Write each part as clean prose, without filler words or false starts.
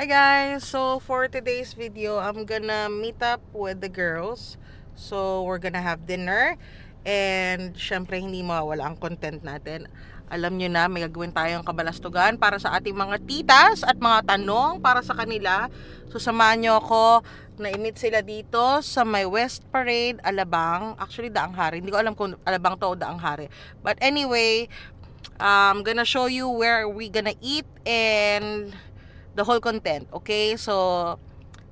Hi guys! So for today's video, I'm gonna meet up with the girls. So we're gonna have dinner. And syempre hindi mawawala ang content natin. Alam nyo na, may gagawin tayong kabalastugan para sa ating mga titas at mga tanong para sa kanila. So samahan nyo ako na i-meet sila dito sa may West Parade, Alabang. Actually, Daang Hari. Hindi ko alam kung Alabang to o Daang Hari. But anyway, I'm gonna show you where we gonna eat and the whole content, okay? So,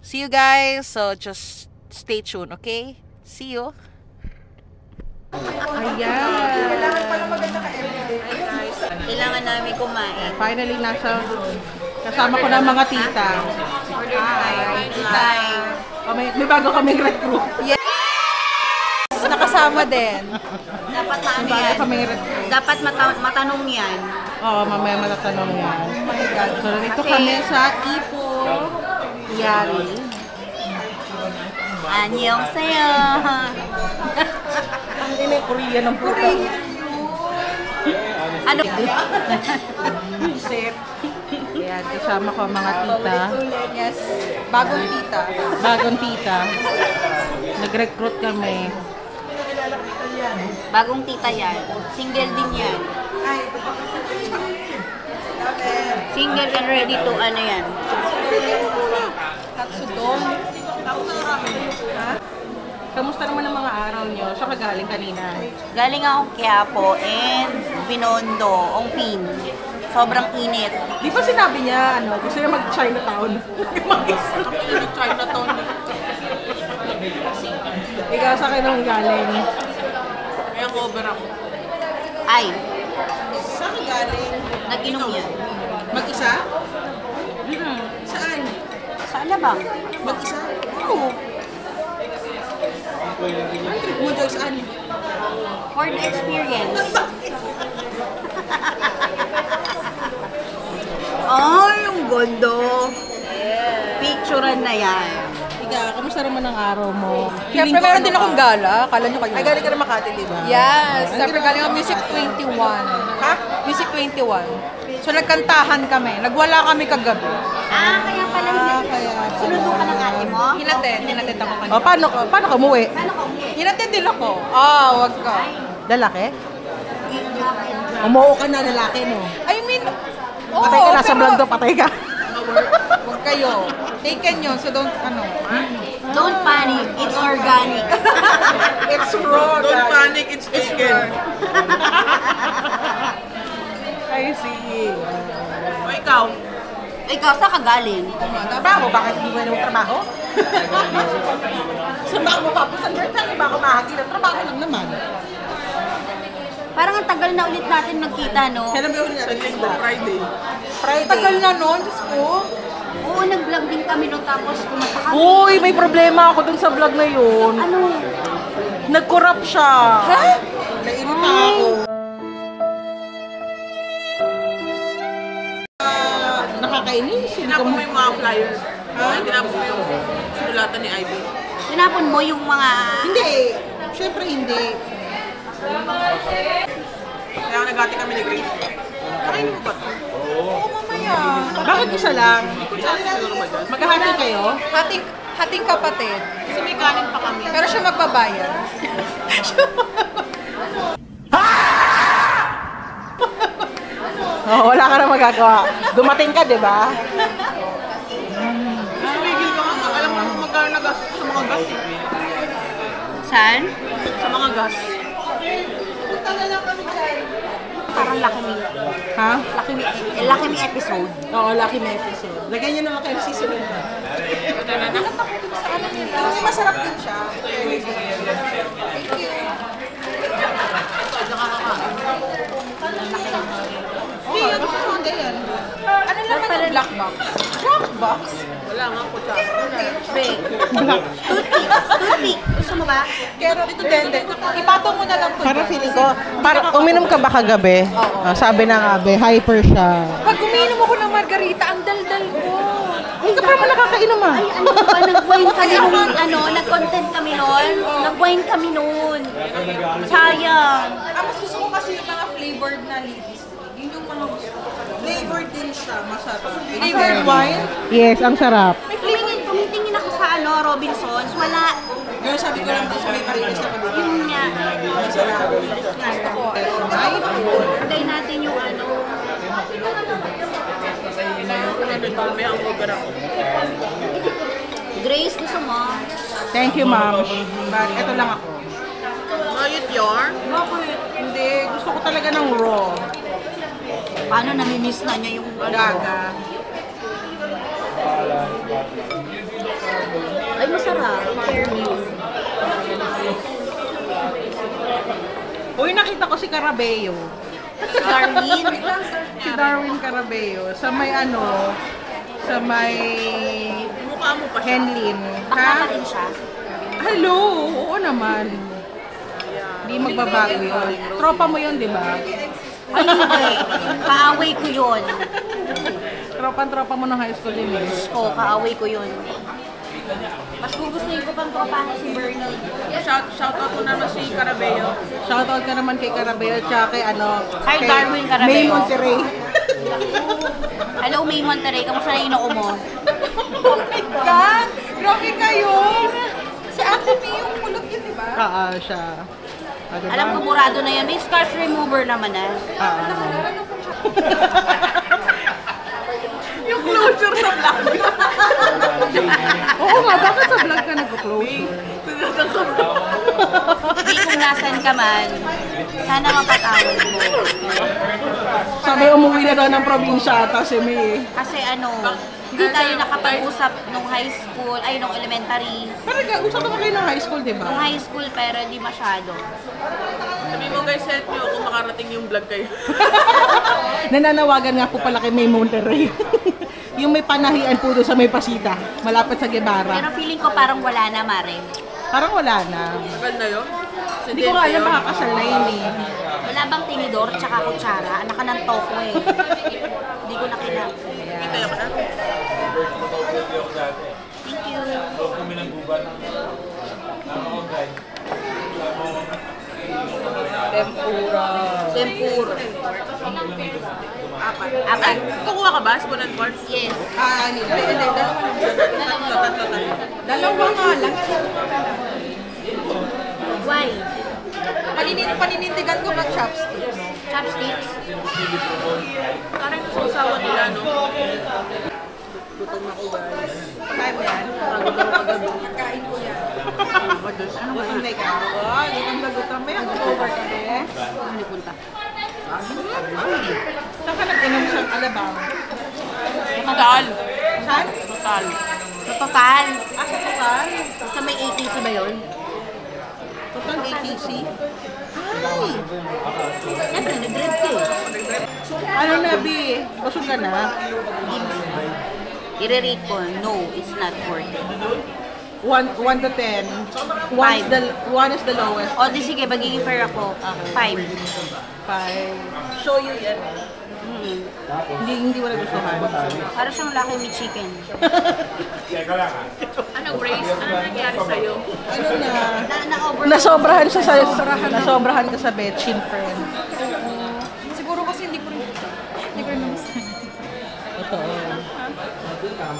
see you guys. So, just stay tuned, okay? See you. Ayan. Kailangan pala maganda ka everyday. Kailangan namin kumain. Finally, kasama ko na mga tita. Order tayo. Bye. Oh, may bago kaming recruit. Yes! Nakasama din. Dapat May bago kaming recruit. Dapat matanong yan. Oo, mamaya matatanong yan. Oh my God. So, dito kami sa Ipo Yari. Annyeong sayo. Ang ina, Korean ng puta. Ano? Set. Ayan, kasama ko mga tita. Yes. Bagong tita. Bagong tita. Nag-recruit kami. Bagong tita yan. Single din yan. Single and ready to ano yan. Katsudon. Kamusta naman ang mga araw nyo? Siya kagaling kanina. Galing akong Quiapo and Binondo, Ongpin. Sobrang init. Di ba sinabi niya, gusto niya mag-Chinatown? Mag-Chinatown. Ikaw sa akin ang galing. Kaya cover ako. Ay, Saan ka galing? nag-inom yan. Mag-isa? Saan? Sa Alabang. Mag-isa? Oo. Ang trip mo, Joy, saan? For the experience. Ay, yung gondo. Picturean na yan. Ika, kamusta naman ang araw mo? Siyempre, meron din akong gala. Kala nyo kayo. Ay, galing ka na Makati, di ba? Yes. Siyempre, galing ako Music 21. Ha? Music 21. So, nagkantahan kami. Nagwala kami kagabi. Kaya pala sinundo ka ng ate mo? Hinatid ako kanina. O, paano ka umuwi? Paano ka ulit? Hinatid din ako. Wag ka. Lalaki? Umuo ka na lalaki, no? I mean, Patay ka na sa vlog to, patay ka. Wag kayo. Taken yun, so don't, Don't panic, it's organic. It's raw. Don't panic, it's taken. I see. O, ikaw? Ikaw, saan ka galing? Trabaho? Bakit hindi mo yung trabaho? Saan ba ako mapapasan? Saan ba ako mahagi ng trabaho lang naman? Parang ang tagal na ulit natin magkita, no? Kailan ba ulit natin yung Friday? Friday. tagal na nun, Diyos ko. Oo, nag-vlog din kami no, tapos kumanta kami. Uy, may problema ako dun sa vlog na yun. Ano? Nag-corrupt siya. Ha? Nainita ako. Nakakainis. Tinapon mo yung mga flyers. Tinapon mo yung sinulatan ni Ivy. Tinapon mo yung mga... Hindi. Siyempre hindi. Kaya nagati kami ni Grace. Nakainin mo ba ito? Oo, mamaya. Bakit isa lang? Maghahati kayo? Hating kapatid. Kasi may kanin pa kami. Pero siya magbabayad. Oh, wala ka na magagawa. Dumating ka, di ba? Tumigil ka nga. Alam mo naman magkano na gas sa mga gas. Saan? Sa mga gas. Parang laki mi. Ha? Laki mi episode. Oo, lucky may episode. Lagyan niyo naman kayo season na. Kasi masarap din siya. Hindi, ano sa mga yan? Ano naman yung black box? Black box? Wala nga po siya. Break. Toothpick. Gusto mo ba? Carrot ito din. Ipatong mo na lang po. Parang feeling ko, parang uminom ka ba kagabi? Oo. Sabi ng abe, hyper siya. Pag umiinom ako ng margarita, ang daldal ko. Hindi ka pa naman nakakainom ah. Ay, ano ba? Nag-wine kami nung, nag-content kami noon. Nag-wine kami noon. Sayang. Mas gusto ko kasi yung mga flavored na ladies. Yun yung Flavored din siya, masarap. Flavored wine? Yes, ang sarap. Tumitingin ako sa Robinsons, wala. Pero sabi ko lang din sa may parinis na pabili. Yun nga. Masarap. Gusto ko. Lagay natin yung Grace, gusto mo? Thank you, ma'am. But ito lang ako. Mayot yarn? Bakit? Hindi. Gusto ko talaga ng raw. Paano namimiss na niya yung Gaga. Ay, masarap. Fairview. Uy, nakita ko si Carabeo. Si Darwin. Si Darwin Carabeo. Sa may sa may Mukha mo pa siya. Henlin. Bakla pa rin siya. Hello! Oo naman. Hindi magbabago yun. Tropa mo yun, di ba? Ay, hindi. Kaaway ko yun. Tropa mo ng high school din eh. Ko, kaaway ko yun. Mas gugustuhin ko pang tropahan si Bernie. Shout out ko naman si Carabeo. Shoutout ka naman kay Carabeo tsaka kay Hi, kay Darwin Carabeo. May Monterrey. Hello, May Monterrey. Kamusta na yung mo? Oh my God! Grabe kayo! Si Ate May yung kulot yun, di ba? Siya. Diba? Alam ko, murado na yan. May scarf remover naman Yung closure sa vlog. Oo nga, bakit sa vlog ka nag-closure? Hindi kung nasan ka man, sana mapatawad mo. Sabi, umuwi na daw ng probinsya ata si May. Kasi hindi tayo nakapag-usap nung high school, ay nung elementary. Parang usap naman kayo ng high school, di Nung ba? high school pero hindi masyado. Sabi mo guys, set nyo kung makarating yung vlog kayo. Nananawagan nga po pala kay May Monterrey. Yung may panahian po doon sa may Pasita, malapit sa Guevara. Pero feeling ko parang wala na, Mare. Parang wala na. Tagal na yun? Hindi ko nga alam, baka kasal na yun eh. Wala bang tinidor tsaka kutsara? Anak ka ng toko eh. Hindi ko nakita. Kita yun na? Thank you. Tempura. Tempura. Apat. Apat. Kukuha ka ba? Spoon and fork? Yes. Hindi. Dalawa nga lang. Why? Paninindigan ko ba chopsticks? Chopsticks? Parang yung sausawan nila, no? Kaya mo yan? Kain ko yan. Gutom na ikaw. Gutom na gutom. May hangover ka eh. Ano punta? Saan ka nag-inom siyang alabang? Total. Saan? Total. Sa total. Sa total? Sa may ATC ba yun? Total ATC? Ay! Siyempre, nag-drive ka eh. Ano na, B? Busog ka na? I-rate ko, no, it's not worth it. 1 to 10. Five. 1 is the lowest. O, di sige, magiging fair ako. 5. 5. Show you yan. Hindi mo nagustuhan. Para siyang Lucky Me Chicken. Ano, Grace? Ano nangyari sa'yo? Ano na? Na-over. Nasobrahan siya sa nasobrahan ka sa Betchin, friend. Siguro kasi hindi ko rin naman. Totoo.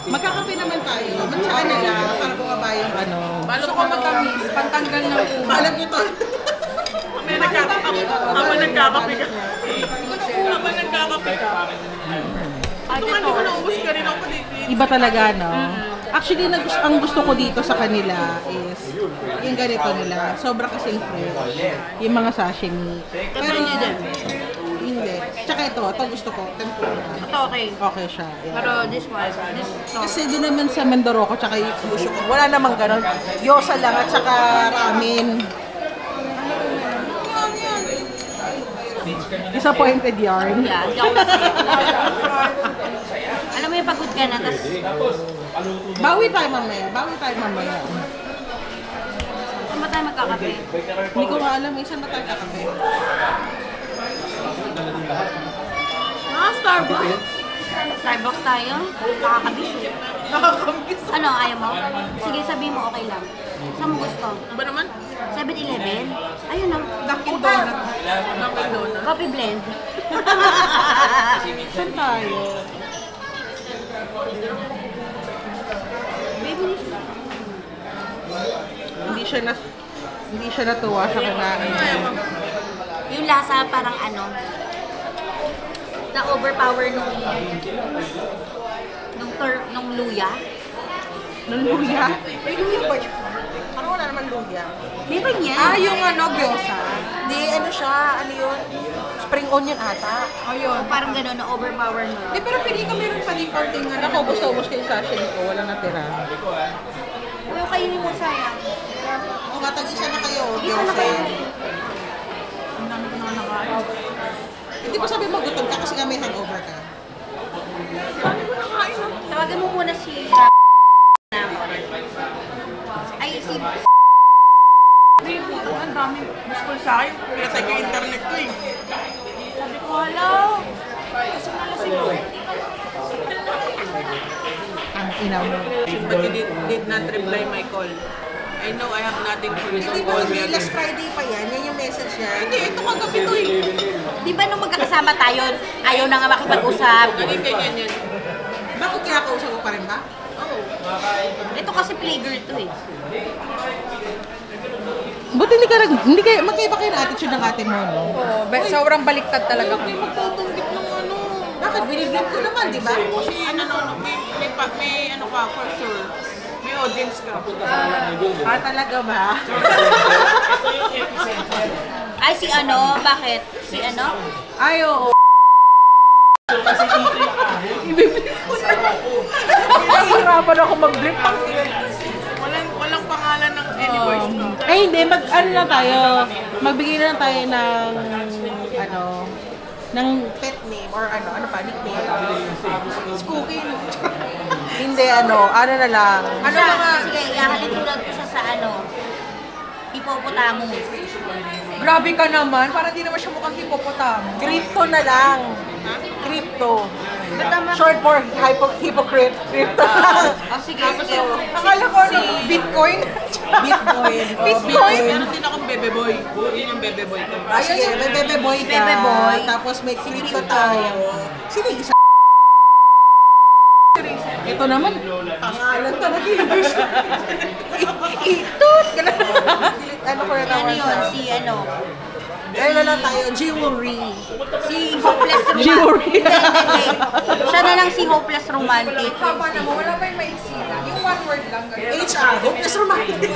Magkakape naman tayo. Magsaan nila para bumaba yung ano. Balo Gusto ko matamis, pantanggal ng ulo. Alam nyo to. May nagkakape ka. Habang nagkakape ka. Habang nagkakape ka. Ito nga, di ko naubos ka rin ako dito. Iba talaga, no? Actually, ang gusto ko dito sa kanila is yung ganito nila. Sobra kasing fresh. Yung mga sashimi. Pero hindi din. Hindi. Tsaka ito gusto ko. Tempura. Ito okay. Okay siya. Yeah. Pero this one, no. Kasi doon naman sa Mandoroko tsaka Yushu, wala namang ganun. Yosa lang at tsaka ramen. Disappointed yarn. Yeah, hindi ako masaya. Alam mo yung pagod ka na, tas Bawi tayo mamaya. saan ba tayo magkakape? Hindi ko nga alam, minsan ba tayo kakape? Starbucks. Starbucks tayo? Nakakabis. Ano, ayaw mo? Sige, sabihin mo okay lang. Saan mo gusto? Ano ba naman? 7-Eleven? Ayun na. Dunkin' Donut. Dunkin' Donut. Coffee blend. Saan tayo? Hindi siya natuwa sa kinain. Yung lasa parang ano, na-overpower nung luya. Nung luya? May luya ba yun? Ano wala naman luya? Di ba niya? Yung gyoza. Di, ano siya, ano yun? Spring onion ata. Ayun. Parang gano'n, na-overpower mo. Di, pero pili ka meron pa din konting ano. Ako, ubos ko yung sashimi ko. Walang natira. Uy, kainin mo sayang. O, matag-isa na kayo. Isa na kayo. Ang dami ko na nakain. Hindi ko sabi magutom ka kasi nga may hangover ka. Tawagan mo muna si ay, si Ang dami gusto sa akin. Kaya tayo internet ko eh. Sabi ko, hello. Kasi nalasing ko. Ang ina mo. But you did not reply my call. I know I have nothing for you. Hindi Don't ba, call me hindi again. last Friday pa yan? Yan yung message niya. Hindi, ito kagabi to eh. di ba nung magkakasama tayo, ayaw na nga makipag-usap. Naging ganyan yan. Bakit kinakausap mo pa rin ba? Oo. Ito kasi playgirl to eh. Buti hindi kayo, magkaiba kayo ng attitude ng ate mo, no? Oo, sobrang baliktad talaga ko. Hindi magtatanggit ng ano. Bakit? Binibig ko naman, di ba? Kasi may ano ka, for sure. May audience ka. Talaga ba? Ay, si ano? Bakit? Si ano? Ay, oo. Nahihirapan ako mag-blip. Walang pangalan ng any voice ko. Ay, hindi. Ano na tayo? Magbigay na lang tayo ng, ng Pet name or ano pa, nickname. Spooky. Hindi, ano na lang. Ano mga... Sige, ihahalin tulad ko siya sa ano. Hippopotamus. Grabe ka naman. Parang di naman siya mukhang hippopotamus. Crypto na lang. Crypto. Ba't naman? Short for hypocrite. Crypto. Oh, sige, sige. Akala ko ano, Bitcoin. Bitcoin. Bitcoin. Meron din akong bebe boy. Yun yung bebe boy ko. Sige, may bebe boy ka. Bebe boy. Tapos may crypto tayo. Sino yung isa? ito naman. Pangalan talaga yung gusto. Itut! Ano ko na Ano naman yun? Si ano? Ayun na lang tayo, jewelry. Si Hopeless Romantic. Jewelry. Hindi. Siya na lang si Hopeless Romantic. Haba naman, wala pa yung maisilan. Yung one word lang. ganun. HR, hopeless romantic.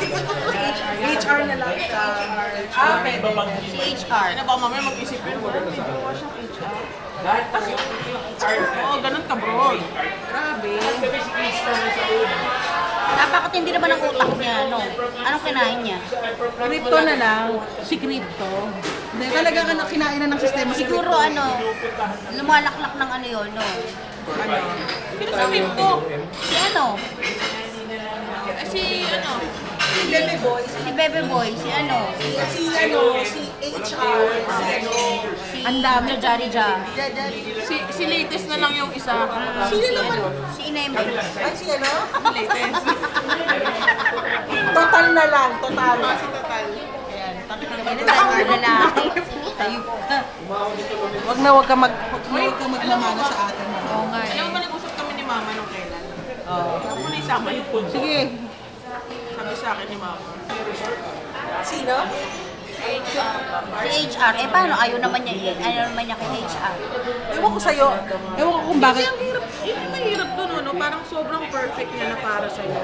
HR na lang ka. Pwede. Si HR. Ano ba, mamaya mag-isip yun. Oo, ganun ka bro. Grabe. Napakatindi naman ang utak niya, no? Anong kinain niya? Crypto na lang. Si Crypto. Hindi, talaga ka na kinain na ng sistema. Siguro ano, lumalaklak ng ano yun, no? Sino sa ko? Si ano? Si ano? Si Bebe Boy. Si Bebe Boy, si ano? Si HR, Si Ang dami. Jarija. Si latest na lang yung isa. Sino naman? Si Ineme. Ay, si ano? Latest. Total na lang, total. Si Total. Ang lalaki. Ayun. Wag ka magmamana sa atin. Oo nga. Alam mo ba nag-usap kami ni Mama nung kailan? Oo. Ako na isama yung punso. Sige. Sabi sa akin ni Mama. Sino? Si HR, eh paano? Ayaw naman niya, ayaw naman niya kay HR. Ewan ko sa'yo. Ewan ko kung bakit. Ang hirap, yun yung mahirap doon, no? Parang sobrang perfect niya na para sa'yo.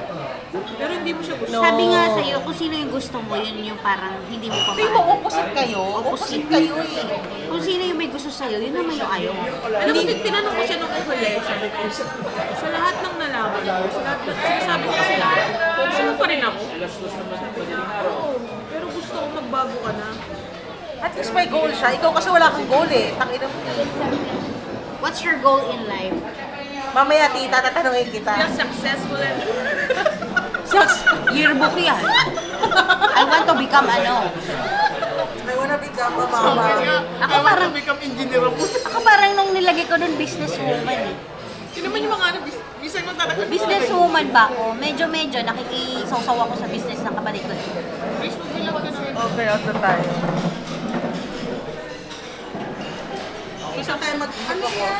Pero hindi mo siya gusto. Sabi nga sa'yo, kung sino yung gusto mo, yun yung parang hindi mo Hindi mo, pamahal. opposite kayo. Opposite kayo eh. Kung sino yung may gusto sa'yo, yun naman yung ayaw mo. Alam mo, tinanong ko siya nung huli, sabi ko, sa lahat ng nalaman ko, sa lahat ng sinasabi ko kasi lahat, gusto mo pa rin ako. Oo, pero gusto ko magbago ka na. At least may goal siya. Ikaw kasi wala kang goal eh. Tangina mo. What's your goal in life? Mamaya tita, tatanungin kita. You're successful and... Yearbook yan. I want to become ano. I wanna become a mama. Ako parang, become engineer ako. ako parang nung nilagay ko dun businesswoman eh. Yun naman yung mga ano, bisan mo talaga. Businesswoman ba ako? Medyo nakikisaw-saw ako sa business ng kapatid ko. Facebook nila ka na. Okay, out na tayo. Gusto tayo Ano yan?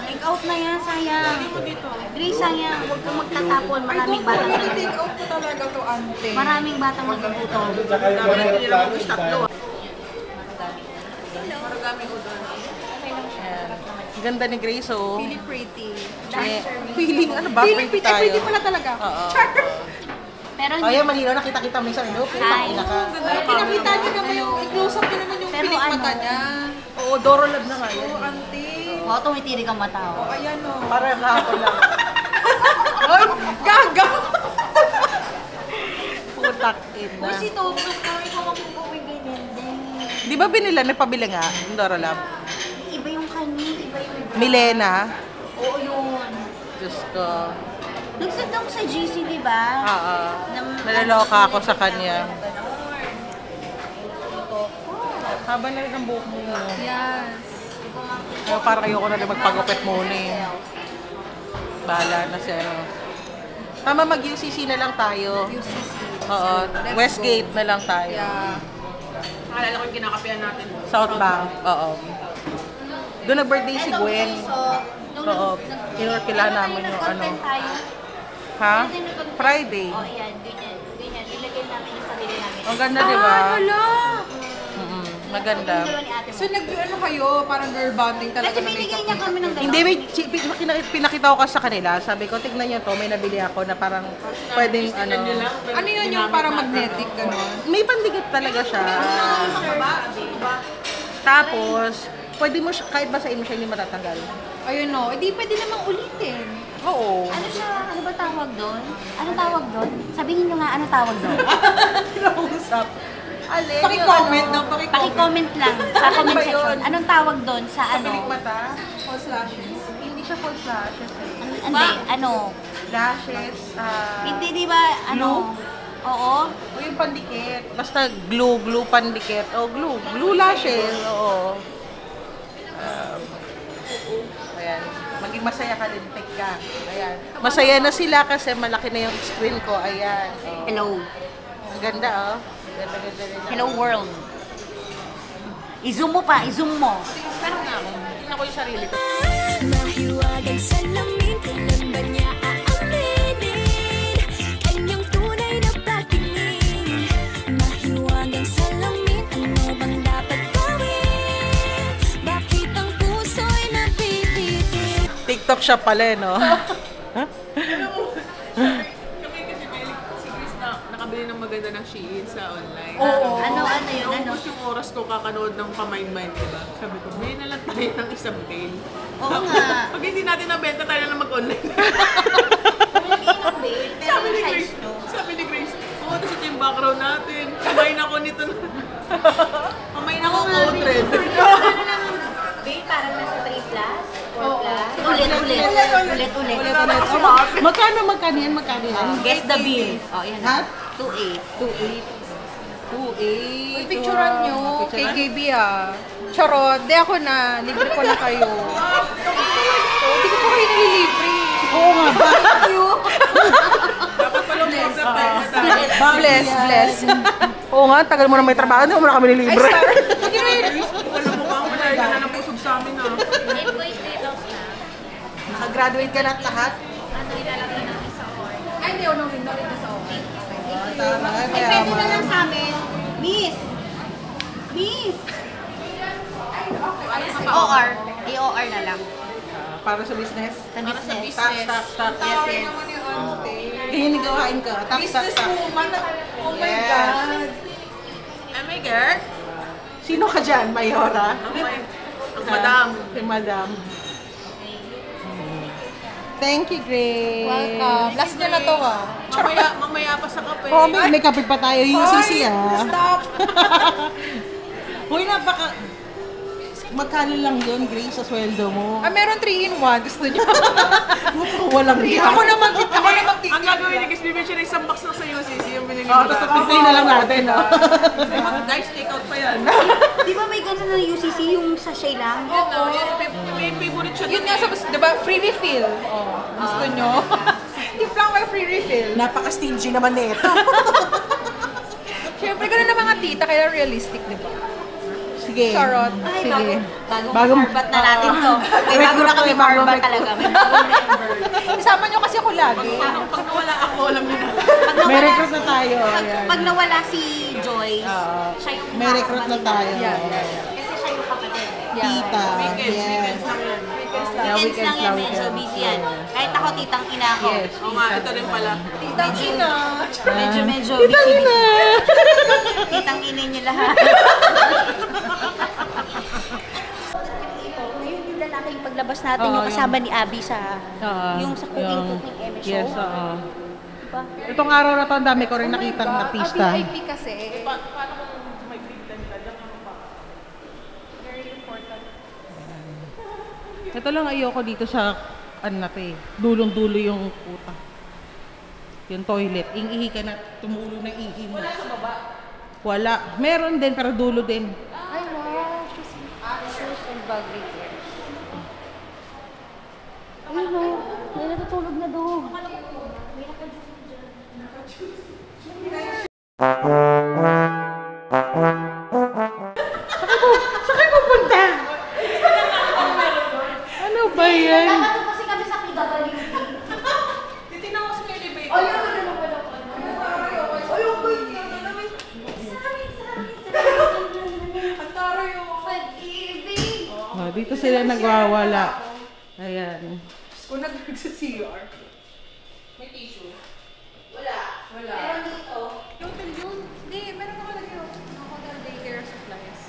Take out na yan, sayang. Grace, sayang. Huwag kang magtatapon. Maraming batang Take out ko talaga to, ante. Maraming batang magugutom. Ganda ni Grace, oh. Really pretty. Feeling, ano ba? Feeling pretty. tayo. Pretty pala talaga. Oo. Pero Ay, malinaw, nakita-kita mo isang ino. Hi. Pinakita niyo naman yung, i-close up niyo naman yung Pero pilik mata ano? niya. Oo, Doro Lab na nga yun. Oh, ante. Oo, tumitirig ang mata. Oh, ayan o. Parang kahapon lang. Ay, gaga! Putak ina. Si Toto, ikaw magpupumig ganyan din. Di ba binila, may pabili nga, yung Doro Lab? Iba yung kanya, iba yung iba. Milena. Oo, yun. Diyos ko. Nagsend ako sa GC, di ba? Oo. Nalaloka ako sa kanya. Haba na rin ang buhok mo. Yes. Pero parang ayoko na rin magpagupit muna eh. Bahala na siya. No? Tama, mag-UCC na lang tayo. UCC. Oo. Let's Westgate na lang tayo. Yeah. Naalala ko yung kinakapihan natin. South Bank. Oo. Doon nag-birthday si Gwen. Oo. Inorkila namin yung ano. Tayo. Ha? Friday. Oh, yan. Ganyan. Ganyan. Ilagay namin yung sarili namin. Ang ganda, di ba? Hala! Maganda. So, ano kayo? Parang girl bonding talaga Kasi ng binigay makeup. niya kami ng gano'n. Hindi, pinakita ko kasi sa kanila. Sabi ko, tignan nyo to, may nabili ako na parang pwedeng ano. Ano yun yung parang magnetic, gano'n? May pandikit talaga siya. Tapos, pwede mo siya, kahit basahin mo siya, hindi matatanggal. Ayun o. Hindi pwede namang ulitin. Oo. Ano siya? Ano ba tawag doon? Ano tawag doon? Sabihin niyo nga, ano tawag doon? Kinausap. Alin, Paki-comment yung daw, paki-comment. Paki-comment lang sa comment ba section. yun? Anong tawag doon sa ano? Pilik mata. False lashes. Hindi siya false lashes. Hindi, ano? Lashes. Hindi, di ba, ano? Oo. O yung pandikit. Basta glue pandikit. O glue lashes. Oo. Ayan. Maging masaya ka din, take ka. Ayan. Masaya na sila kasi malaki na yung screen ko. Ayan. Oh. Hello. Ang ganda, oh. Ganda rin. Hello world. I-zoom mo pa, i-zoom mo. Pero nga ako. Tingnan ko yung sarili ko. Mahiwagang salamin, kailan ba niya aaminin? Kanyang tunay na patingin. Mahiwagang salamin, ano bang dapat gawin? Bakit ang puso'y napipitin? TikTok siya pala, no? Si Chris na nakabili ng maganda ng Shein sa online. Oo. Ano yun, ano? Naubos yung oras ko kakanood ng Pamind-Mind, diba? Sabi ko, may na lang tayo ng isang bail. Oo nga. Pag hindi natin nabenta, tayo na lang mag-online. Sabi ni Grace. Sabi ni Grace, oo, tapos ito yung background natin. Kumain ako nito. Kumain ako Motrin. Parang nasa 3 plus? 4 plus? Ulit. Magkano yan? Guess the bill. Oh, yan. Ha? 2.8. 2.8. Picturean nyo. KKB ah. Charot. Di ako na. Libre ko na kayo. Hindi ko kayo nalilibre. Oo nga ba? Dapat palang problem tayo na tayo. Bless. Oo nga, tagal mo na may trabaho. Hindi mo na kami Ay, nilibre. sorry. Wala mo kang malay ka na ng pusog sa amin, ha? Nakagraduate ka na at lahat? Ay, hindi. Unang rin sa okay. Tama, Ay, kaya pwede na lang sa amin. Miss! OR. I-OR na lang. para sa business. Sa business. Stop. Yes, yes. Ganyan yung gawain ko. Stop. Businesswoman. Oh my Yes. God. Am I girl? Sino ka dyan, Mayora? Ang madam. Si Madam. Thank you, Grace. Welcome. Last nyo na to ah. Mamaya pa sa kape. Oh, may kapit pa tayo UCC Stop. Uy, magkano lang yun, Grace, sa sweldo mo? Ah, meron 3-in-1. Gusto nyo? Walang Ako naman Ang gagawin ni Chris, bibili siya ng isang box na sa UCC yung binili Oh, mo. tapos pagpay na lang natin, no? Guys, take out pa yan. Di ba may ganun ng UCC yung sachet lang? Oo, may favorite siya. Yun nga sa, diba, free refill. Oh, gusto nyo? Tip lang may free refill. Napaka-stingy naman nito. Siyempre, ganun na mga tita, kaya realistic, diba? Si Sige. Charot. Ay, Sige. bagong barbat na natin to. May bago na kami barbat talaga. May bagong member. Isama nyo kasi ako lagi. Parang pag nawala ako, alam niyo na. Pag May nawala, recruit na tayo. Ayan. pag nawala si Joyce, siya yung May recruit na tayo. Kasi siya yung kapatid. Tita. Weekends Yes. lang yan. Weekends lang yan, medyo busy yan. Kahit ako, titang ina ko. Yes. Oo nga, ito rin pala. Medyo busy. Titang ina niyo lahat. Ngayon yung lalaki yung paglabas natin, yung kasama ni Abby sa yung sa cooking Eme show. Yes, oo. Diba? Itong araw na to, ang dami ko rin nakitang artista. VIP kasi. Ito lang ayoko dito sa, ano na to eh, dulong-dulo yung puta. Yung toilet. Ihi ka na, tumulo na ihi mo. Wala sa baba? Wala. Meron din, pero dulo din. Ay, wow. Shoes and bag repair. Ay, no. May natutulog na doon. Saan kayo pupunta? Ano ba yan? Nakatulog kasi kami sa PWD. Titignan ko sa elevator. Oh, yun, ano pala. Ang taro yung... Pag-ibig. Oh, dito sila nagwawala. Ayan. Kung nag-CR. May tissue. Meron dito. Hotel yun. Hindi, meron ako lagi yung hotel daycare supplies.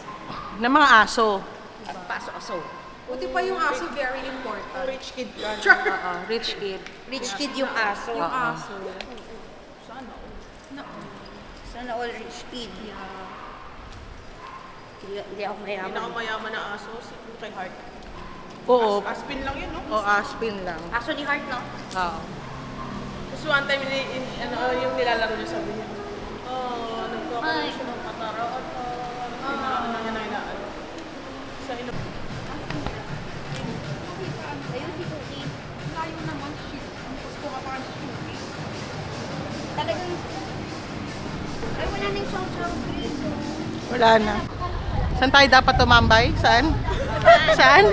Na mga aso. At paso-aso. Buti pa yung aso, very important. Rich kid ka. Oo, rich kid. Rich kid yung aso. Yung aso. Sana all rich kid. Hindi ako mayaman. Pinakamayaman na aso, si kay Heart. Oo. Aspin lang yun, no? O aspin lang. Aso ni Heart, no? Oo. Tapos one time, yung nilalaro niya, sabi niya, nagkakaroon Ay. siya ng katara at ano niya na inaano. Sa ino. Ayun si Cookie. Layo naman, shit. Ang gusto ka pa shooting. Talagang... Ay, wala nang chow-chow, please. Wala na. Saan tayo dapat tumambay? Saan? Saan?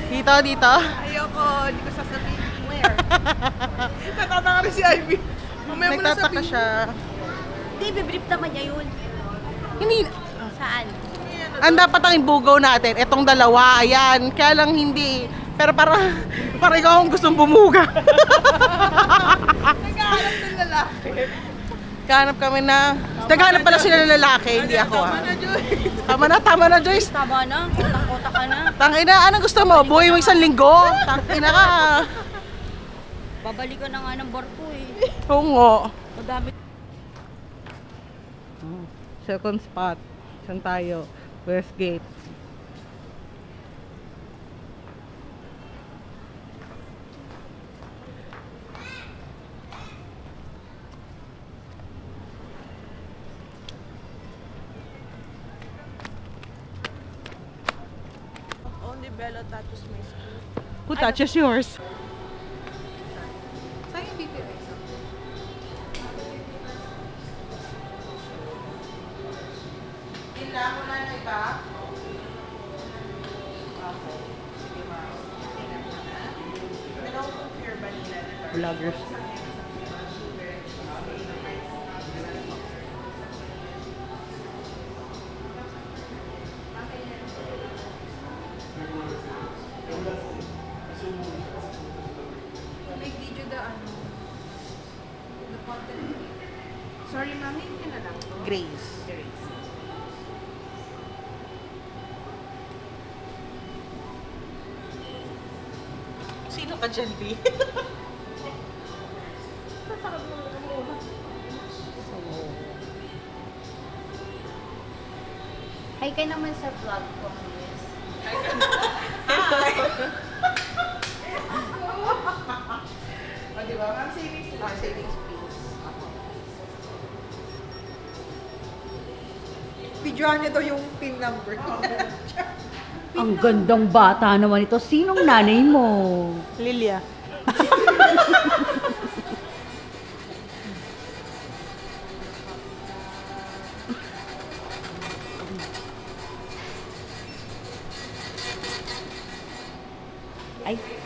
Dito, dito? Ayoko, hindi ko sasabihin where. Natataka rin si Ivy. Mamaya mo na Nagtataka sabihin. siya. Hindi, bibrip naman niya yun. Hindi. Saan? Ang dapat ang ibugaw natin, etong dalawa, ayan. Kaya lang hindi. Pero para ikaw ang gustong bumuga. Nagkahanap ng lalaki. Naghanap kami na... Naghanap pala sila ng lalaki, hindi ako Tama ah. na, Joy. Tama na Joyce. Tama na. Kotang-kota ka na. Tangina, anong gusto mo? Buhay mo isang linggo? Tangina ka. Babalik ka na nga ng barko eh. Oo nga. Madami. Second spot. Saan tayo? Westgate. Only Bella touches my skin. Who touches yours? Saan yung BP rice? Wala na iba? Vloggers. May video the ano. The content. Sorry, mami, yun na lang. Grace. Sino ka dyan, B? Hi ka naman sa vlog ko, Miss. O, diba? Ma'am, savings. Savings, please. Videoan niya daw yung pin number. Ang gandang bata naman ito. Sinong nanay mo? Lilia.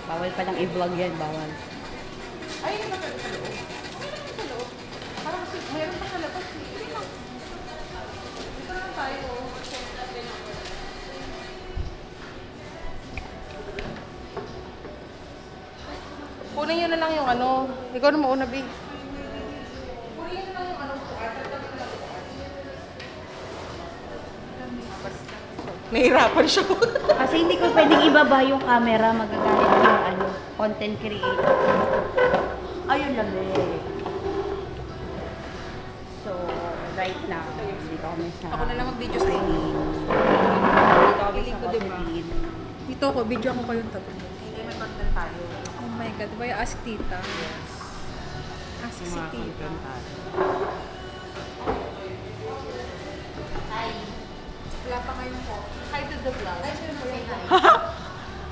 Bawal palang i-vlog yan, bawal. Ay, hindi ba sa loob? Sa loob. Parang mayroon pa sa labas. Dito lang tayo. Kunin nyo na lang yung ano. Ikaw na mauna, B. Kunin nyo na lang yung ano. Nahihirapan siya. Kasi hindi ko pwedeng ibaba yung camera, magagalit yung ano, content creator. Ayun lang eh. So, right now, dito kami sa... Ako na lang mag-video sa inyo. Dito kami sa ko, diba? Coffee Bean. Dito ako, video ako kayong tabi. Hindi, may content tayo. Oh my God, diba yung Ask Tita? Ask si Mga Tita. content tayo. Wala pa kayong po. Hi to the vlog. Hi to the vlog.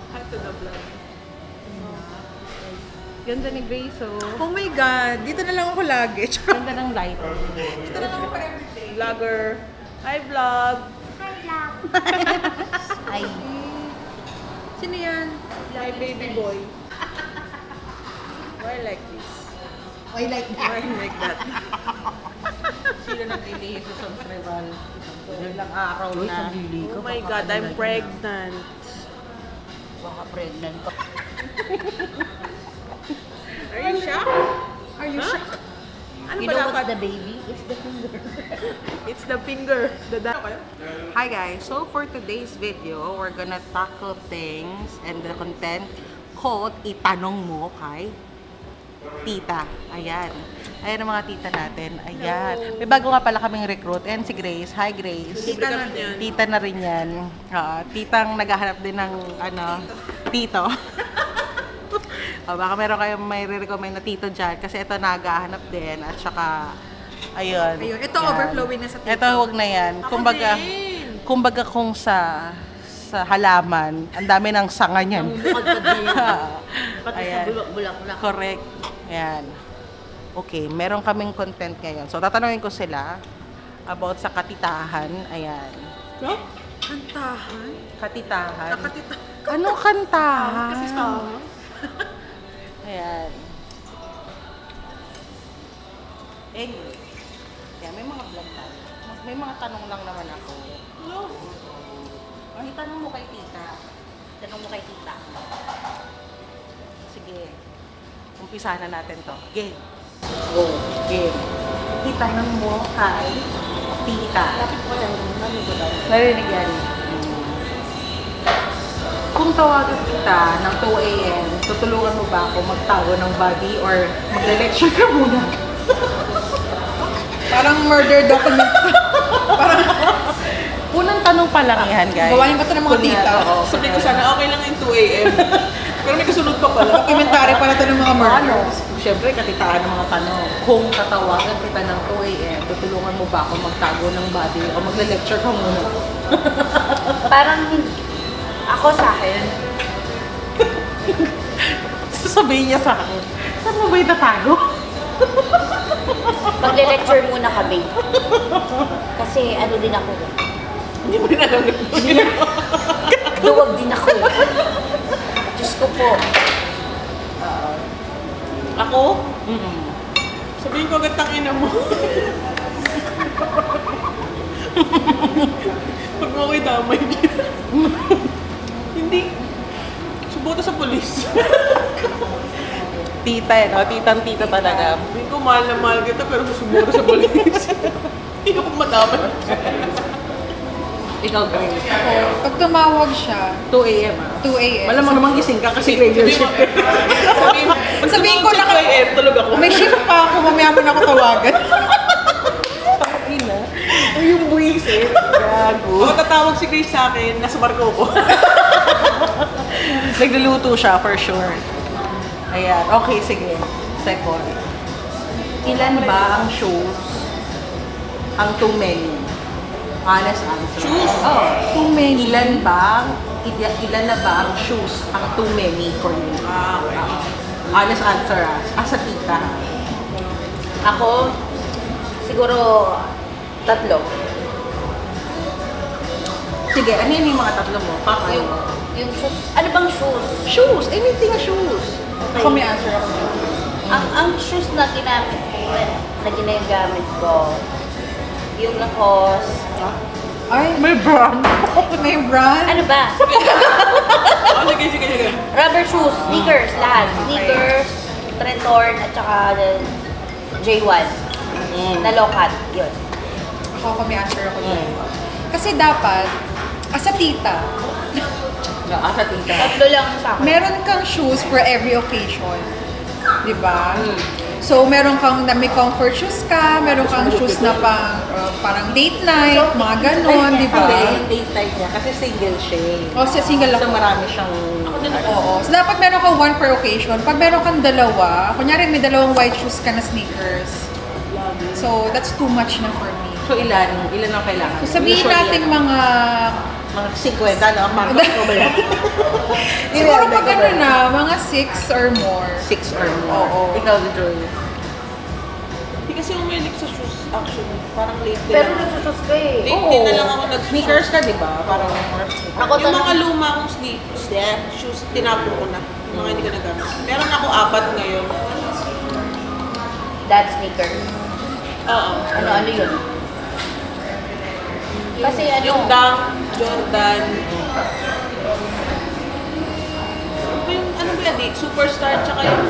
Hi to the vlog. Ganda ni Grace, oh. Oh my God, dito na lang ako lagi. Ganda ng light. Dito na lang ako everyday. Vlogger. Hi vlog. Ay, Sino yan? Hi baby boy. Why like this? I like Why like that? Sila naglilihi sa Santrival. Ilang araw na. Oh my God, I'm pregnant. baka pregnant pa. Are you shocked? Are you shocked? Ano You ba know dapat? what's the baby? It's the finger. It's the finger. Hi guys, so for today's video, we're gonna tackle things and the content called Itanong Mo kay Tita. Ayan. Ayan ang mga tita natin. Ayan. May bago nga pala kaming recruit. And si Grace. Hi Grace. Tita na yan. Tita na rin yan. Titang naghahanap din ng tito. Baka meron kayong may re-recommend na tito dyan. Kasi ito naghahanap din. At saka, ayun. Ayun, ito Yan. overflowing na sa tito. Ito, wag na yan. Kumbaga kung sa halaman, ang dami ng sanga niyan. Bukod pa din. Pati sa Ayan. bulak-bulak. Correct. Ayan. Okay, meron kaming content ngayon. So, tatanungin ko sila about sa katitahan. Ayan. Kantahan? Katitahan. Nakatita. Anong kantahan? Katitahan? Ayan. Anyway. Ayan, may mga vlog tayo. May mga tanong lang naman ako. No. Ay, tanong mo kay tita. Tanong mo kay tita. Sige. Umpisahan na natin to. Game. Go. Game. Itanong mo kay tita. Lapit mo yan. Ano ba daw? Narinig yan. Kung tawagan kita ng 2 a.m., tutulungan mo ba ako magtago ng body or magle-lecture ka muna? Parang murder document. Unang tanong pa lang yan, guys. Gawain ba ito ng mga tita? Oo. Sabi ko sana okay lang yung 2 a.m. Pero may kasunod pa pala. Documentary pala ito ng mga Ano? murders. Siyempre, katitaan ng mga tanong. Kung tatawagan kita ng 2 a.m., tutulungan mo ba ako magtago ng body o magle-lecture ka muna? Parang ako sa akin. Sasabihin niya sa akin, saan mo ba itatago? Magle-lecture muna kami. Kasi ano din ako. Hindi mo rin alam nito. Duwag din ako. Diyos ko po. Ako? Sabihin ko agad tangina mo. Pag mo ako'y damay. Hindi. Subuto sa polis. Tita eh, no? Titang-tita talaga. Hindi ko mahal na mahal kita pero susubuto sa polis. Hindi ako madamay. Ikaw, Grace. Pag tumawag siya, 2 a.m. ah. 2 a.m. Malamang namang gising ka kasi graveyard shift. Sabihin ko na kay AM, tulog ako. may shift pa ako, mamaya mo na ako tawagan. Ina. O yung buwisit. Gago. Ako tatawag si Grace sa akin, nasa barko ko. Nagluluto siya for sure. Ayan. Okay, sige. Second. Ilan ba ang shows ang too many? Honest answer. Shoes? Oh, too many. Ilan na ba ang shoes ang too many for you? Okay. Honest answer as a tita. Ako, siguro 3. Sige, ano yun yung mga tatlo mo? Papa, Yung shoes. Ano bang shoes? Shoes, anything shoes. Okay. Ako may answer ako dyan. Ang shoes na ginamit ko, na ginagamit ko, yung Lacoste. Ay, may brand. May brand. Ano ba? Oh, sige. Rubber shoes, sneakers, lahat. Sneakers, Trentorn, at saka J1. Na low-cut, yun. Ako may answer ako dyan. Kasi dapat, as a tita, Asa tita. Tatlo lang sa akin. meron kang shoes for every occasion. Di ba? So, meron kang na may comfort shoes ka, meron kang shoes na parang date night, mga ganon, di ba? Hindi, yung date night niya. Kasi single siya. O, single So, ako. marami siyang... Oo. So, dapat meron kang one per occasion. Pag meron kang dalawa, kunyari may dalawang white shoes ka na sneakers. So, that's too much na for me. So, ilan ang kailangan? So, sabihin Usually, natin mga... mga 50, ano? Ang market ko ba yan? Siguro pag ano na, mga 6 or more. 6 or more. Oo. Ikaw, Joy. Hindi kasi umilik sa shoes, actually. Parang late din Pero lang. nagsusus ka eh. Late din na lang ako Sneakers ka, di ba? Parang... Ako Yung mga talaga. luma kong sneakers, shoes, tinapon ko na. Yung mga hindi ko nagamit. Meron ako 4 ngayon. Dad sneakers. Oo. Ano yun? Kasi ano, Yung Dunk, Jordan. Ano ba yan? Superstar, tsaka yung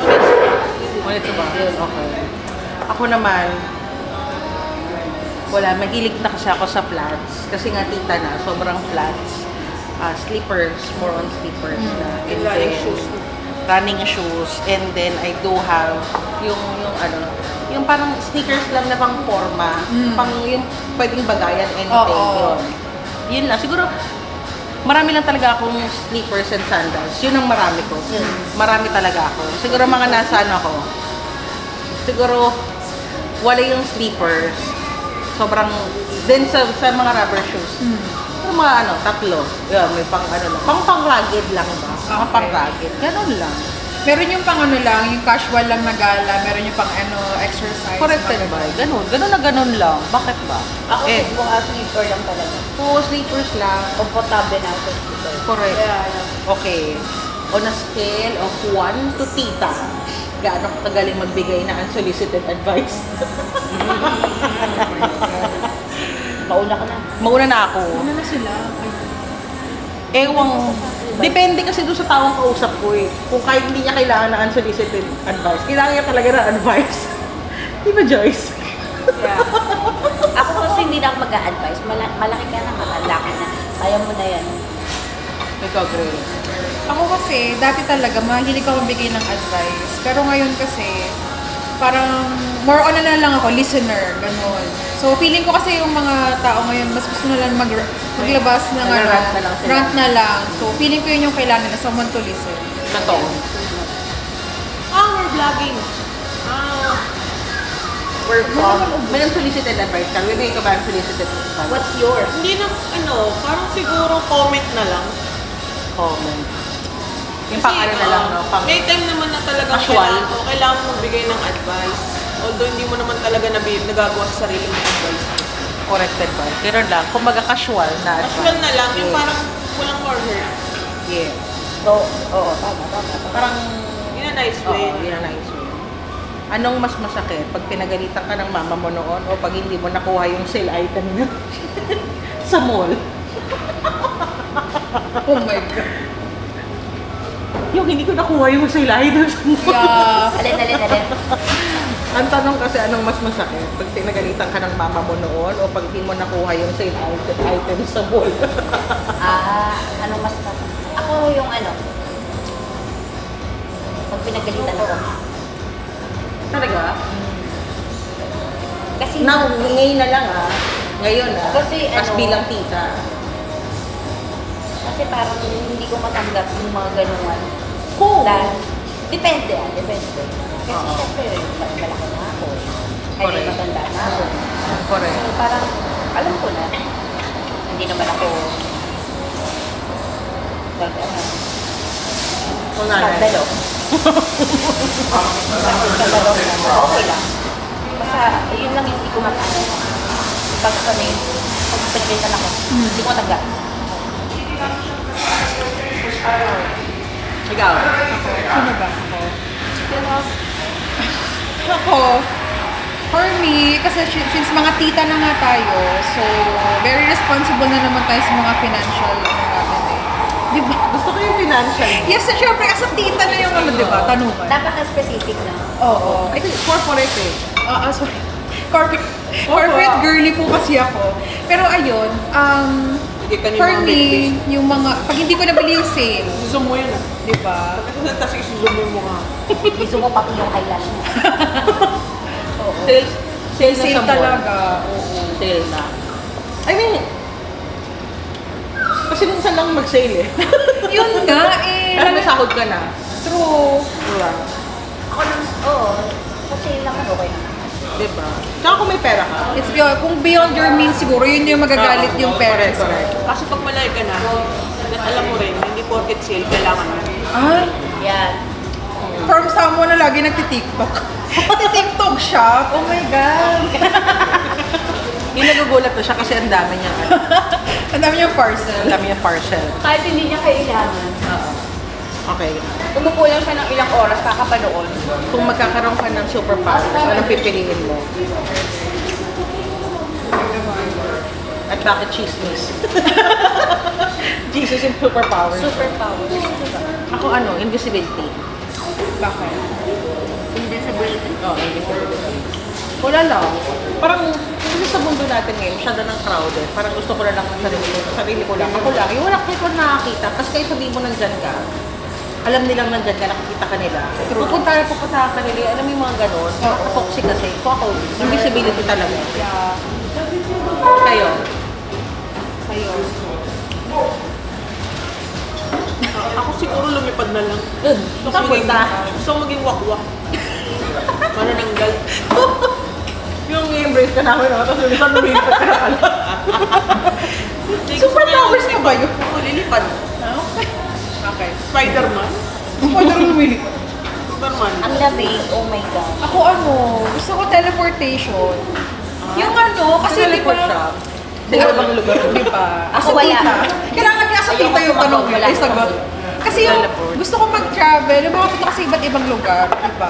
Ulit ba? Okay. Ako naman, wala, mahilig na kasi ako sa flats. Kasi nga tita na, sobrang flats. Slippers, more on slippers na. And running then, shoes. Running shoes. And then, I do have yung parang sneakers lang na pang forma. Pang yung pwedeng bagayan, anything. Oo. Yun lang. Siguro, marami lang talaga akong sneakers and sandals. Yun ang marami ko. Marami talaga ako. Siguro mga nasaan ako. Siguro, wala yung slippers. Sobrang, then sa mga rubber shoes. Pero mga tatlo. Yun, may pang pang-rugged lang ba? Mga pang-rugged. Ganun lang. Meron yung pang ano lang, yung casual lang na gala, meron yung pang exercise. Corrected mga ba? ganun. Ganun na ganun lang. Bakit ba? ako mga sleeper lang talaga. Slippers lang. Komportable na ako sa sleeper. Correct. Okay. On a scale of 1 to tita, gaano ka kagaling magbigay ng unsolicited advice? Mauna ka na. Mauna na ako. Ano na sila? Ewang, depende kasi doon sa taong kausap ko eh. Kung kahit hindi niya kailangan ng unsolicited advice, kailangan niya talaga ng advice. Di ba, Joyce? Yeah. Ako kasi hindi na ako mag-a-advise. Malaki ka na, malaki na. Kaya mo na yan. Ikaw, Gray. Ako kasi, dati talaga, mahilig ako magbigay ng advice. Pero ngayon kasi, parang more on na lang ako, listener, ganun. So, feeling ko kasi yung mga tao ngayon, mas gusto na lang maglabas ng Nagrant na lang sila. rant na lang. So, feeling ko yun yung kailangan na someone to listen. Totoo. we're vlogging. We're may unsolicited advice ka. May ka ba unsolicited advice? What's yours? Hindi na, parang siguro comment na lang. Comment. Yung pang ano na lang, no? Pang May time naman na talagang casual. kailangan mo magbigay ng advice. Although hindi mo naman talaga nagagawa sa sarili mong advice. corrected ba? Ganun lang. Kumbaga casual na advice. Casual na lang, yung Yes. parang walang more hurt. Yes. So, oo, tama. Parang, In a nice way. yun ang nice way. Anong mas masakit? Pag pinagalitan ka ng mama mo noon o pag hindi mo nakuha yung sale item niya sa mall? Oh my God. Yung hindi ko nakuha yung sale item sa mall. Yeah. Alin. Ang tanong kasi anong mas masakit? Pag pinagalitan ka ng mama mo noon o pag hindi mo nakuha yung sale item sa mall? Ano mas ako yung pag pinagalitan ako. Talaga? Kasi Ngayon na lang Ngayon Kasi As bilang tita. Kasi parang hindi ko matanggap yung mga ganuan. Cool. Depende. Kasi syempre, malaki na ako. Ay, Correct. matanda na ako. Correct. So parang, alam ko na, hindi naman ako skandalo. Skandalo na. Okay lang. Basta, yun lang yung hindi ko matano. Pag pinagalitan ako, hindi ko matanggap. Ikaw? Sino ba? Ako, for me, kasi since mga tita na nga tayo, so very responsible na naman tayo sa mga financial natin eh. Di ba? Gusto ko yung financial. Yes, syempre, as a tita na yung ano, di ba? Tanungan. Dapat na specific na. Oo. I think corporate eh. Sorry. Corporate girly po kasi ako. Pero ayun, Hindi ka for me, yung mga, pag hindi ko nabili yung sale, Zoom mo yun ah. di ba? Tapos isi-zoom mo yung mukha. Gusto mo pati yung eyelash mo. Sales na Sale sa mall. talaga. Oo. Sale na. I mean, kasi minsan lang mag-sale eh. Yun nga eh. Pero may sahod ka na. True. Diba? Ako lang, oo. Kasi lang okay na. Diba? Tsaka kung may pera ka. It's beyond, kung beyond your means siguro, yun yung magagalit yung parents. Correct. Kasi pag malay ka na, alam mo rin, hindi porket sale, kailangan mo. Ay, Yan. from someone na lagi nagtitiktok. Nagtitiktok shop? Oh my God. Yung nagugulat na siya kasi ang dami niya. Ang dami yung parcel. Ang dami niya parcel. Kahit hindi niya kailangan. Okay. Umupo lang siya ng ilang oras, kakapanood. Kung magkakaroon ka ng superpowers, anong pipiliin mo? At bakit chismis? Jesus and superpowers. Superpower. Ako ano, invisibility. Bakit? Invisibility. Oo, invisibility. Wala lang. Parang, kasi sa mundo natin ngayon, masyado ng crowded. Parang gusto ko na lang ng sarili ko lang. Ako lang, yung wala kayo nakakita. Kasi kayo sabihin mo nandyan ka, alam nilang nandyan ka, nakikita ka nila. Pupunta ka nila, alam mo yung mga ganon. Toxic kasi. So ako, invisibility talaga. Yeah. Kayo. Kayo. Ako siguro lumipad na lang. Gusto ko maging wakwak. Manananggal. Yung i-embrace ka namin, no? Tapos yung lumipad ka na pala. Superpowers ka ba yun? Oo, lilipad. Okay. Spider-Man. Pwede rin lumili. Superman. Ang lamig, oh my God. Ako ano, gusto ko teleportation. Yung ano, kasi di Teleport ba? siya. Sa ibang lugar. Di ba? Ako Asa wala. tita. Kailangan niya sa tita yung tanong Wala ay sagot. Kasi yung gusto ko mag-travel, yung mga punta kasi iba't ibang lugar, di ba?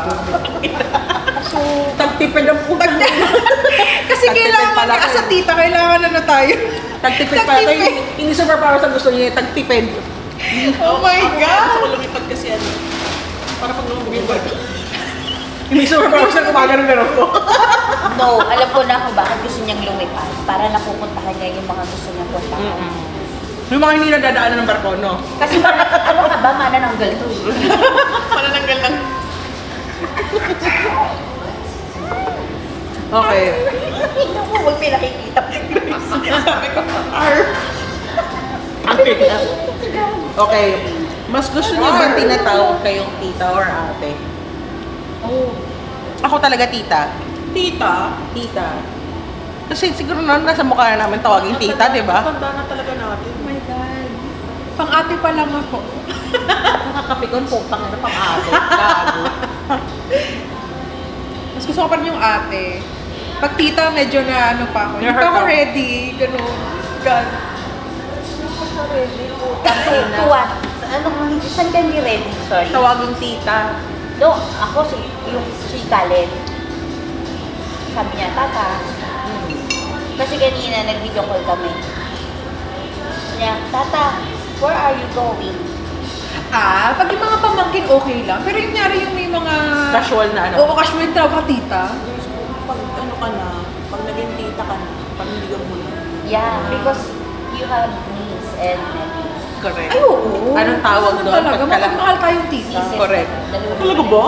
So, Tagtipid ang puta. kasi Tagtipid kailangan pala niya, as a kayo. tita, kailangan na tayo. Tagtipid pala tayo. Hindi superpowers ang gusto niya, tagtipid. Oh my God! Gusto ko lumipad kasi ano. Para pag lumubog yung barko. Hindi superpowers na kumagano-gano ko. No, alam ko na kung bakit gusto niyang lumipad. Para napupuntahan niya yung mga gusto niyang puntahan. Yung mga hindi nadadaanan ng barko, no? Kasi ano ka ba, manananggal to eh. Manananggal lang. Okay. Tingnan mo, huwag pinakikita. Sabi ko, Okay. Mas gusto niyo ba tinatawag kayong tita or ate? Oh. Ako talaga tita. tita. Tita. Kasi siguro nasa mukha na namin tawagin tita, di ba? Tanda na talaga natin. Oh my God. Pang-ate pa lang ako. Nakakapikon po, pang ate. Gago. Mas gusto ko pa rin yung ate. Pag tita, medyo na ano pa ako. Hindi You're pa ako hurt ready. Ganun. God. Tuwan. Ano, saan ka hindi ready? Sorry. Tawagin tita. No, ako si Kalen. Sabi niya, Tata. Kasi kanina nag-video call kami. Niya, Tata, where are you going? Pag yung mga pamangkin, okay lang. Pero yung nyari yung may mga... Casual na ano. Oo, casual yung tawag ka tita. Pag ano ka na, pag naging tita ka na, panindigan mo na. Yeah, because you have niece and nephews. Correct. Ay, oo. Anong tawag Ano doon? talaga? Mahal tayong tita. Nieces. Correct. Talaga ba?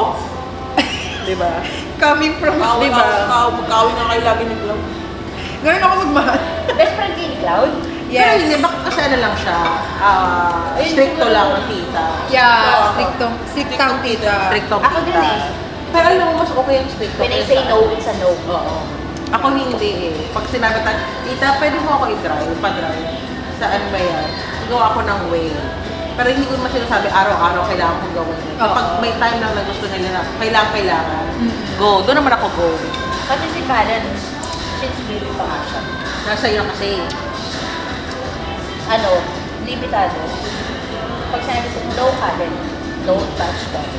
Di ba? Coming from... Di ba? Magkawin nga kayo lagi ng club. Ganun ako magmahal. Best friend kay Cloud? Pero Yes. hindi, baka kasi ano lang siya, stricto lang ang tita. Yeah, strict-tang tita. Stricto Ako din tita. eh. Pero alam mo, mas okay yung stricto. When I kaysa- say no, it's a no. Oo. Ako hindi eh. Pag sinabi tayo, tita, pwede mo ako i-drive, pa-drive. Saan ba yan? Gawa ako ng way. Pero hindi ko naman sinasabi, araw-araw kailangan kong gawin. Kapag may time lang na gusto nila na kailangan, go. Doon naman ako go. Kasi si Karen, since baby pa nga siya. Nasa iyo kasi. Ano, limitado. pag sinabi ko, no ka din. Don't touch that.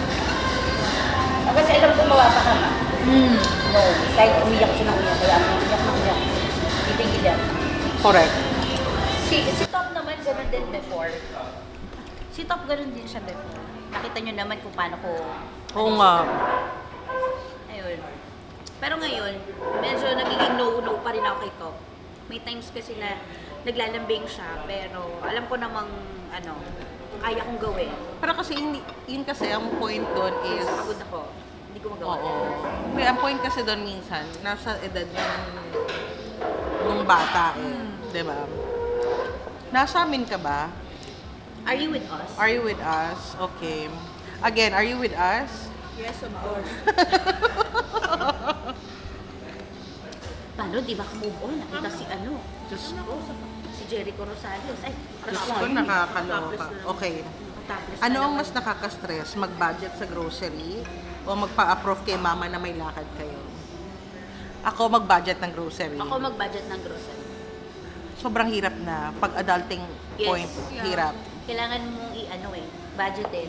Kasi alam ko mawasa ka na. No. Kahit umiyak siya ng umiyak. Kaya umiyak ng umiyak. Titigil yan. Correct. Si Top naman ganun din before. Si Top ganun din siya before. Nakita nyo naman kung paano ko... Oo nga. Ayun. Pero ngayon, medyo nagiging no pa rin ako kay Top. May times kasi na naglalambing siya, pero alam ko namang, kaya kong gawin. Pero kasi yun kasi ang point doon is... Pagod ako. Hindi ko magawa. Oo. Pero ang point kasi doon minsan, nasa edad nung bata Diba? Nasa amin ka ba? Are you with us? Are you with us? Okay. Again, are you with us? Yes, of course. Paano, di ba ka-move on? Nakita si Diyos ko. si Jericho Rosales. Ay, Diyos ko, nakakaloka. Okay. topless Ano na ang naman. mas nakaka-stress? Mag-budget sa grocery o magpa-approve kay mama na may lakad kayo? Ako mag-budget ng grocery. Ako mag-budget ng grocery. Sobrang hirap na. Pag adulting point, hirap. Kailangan mong budgetin.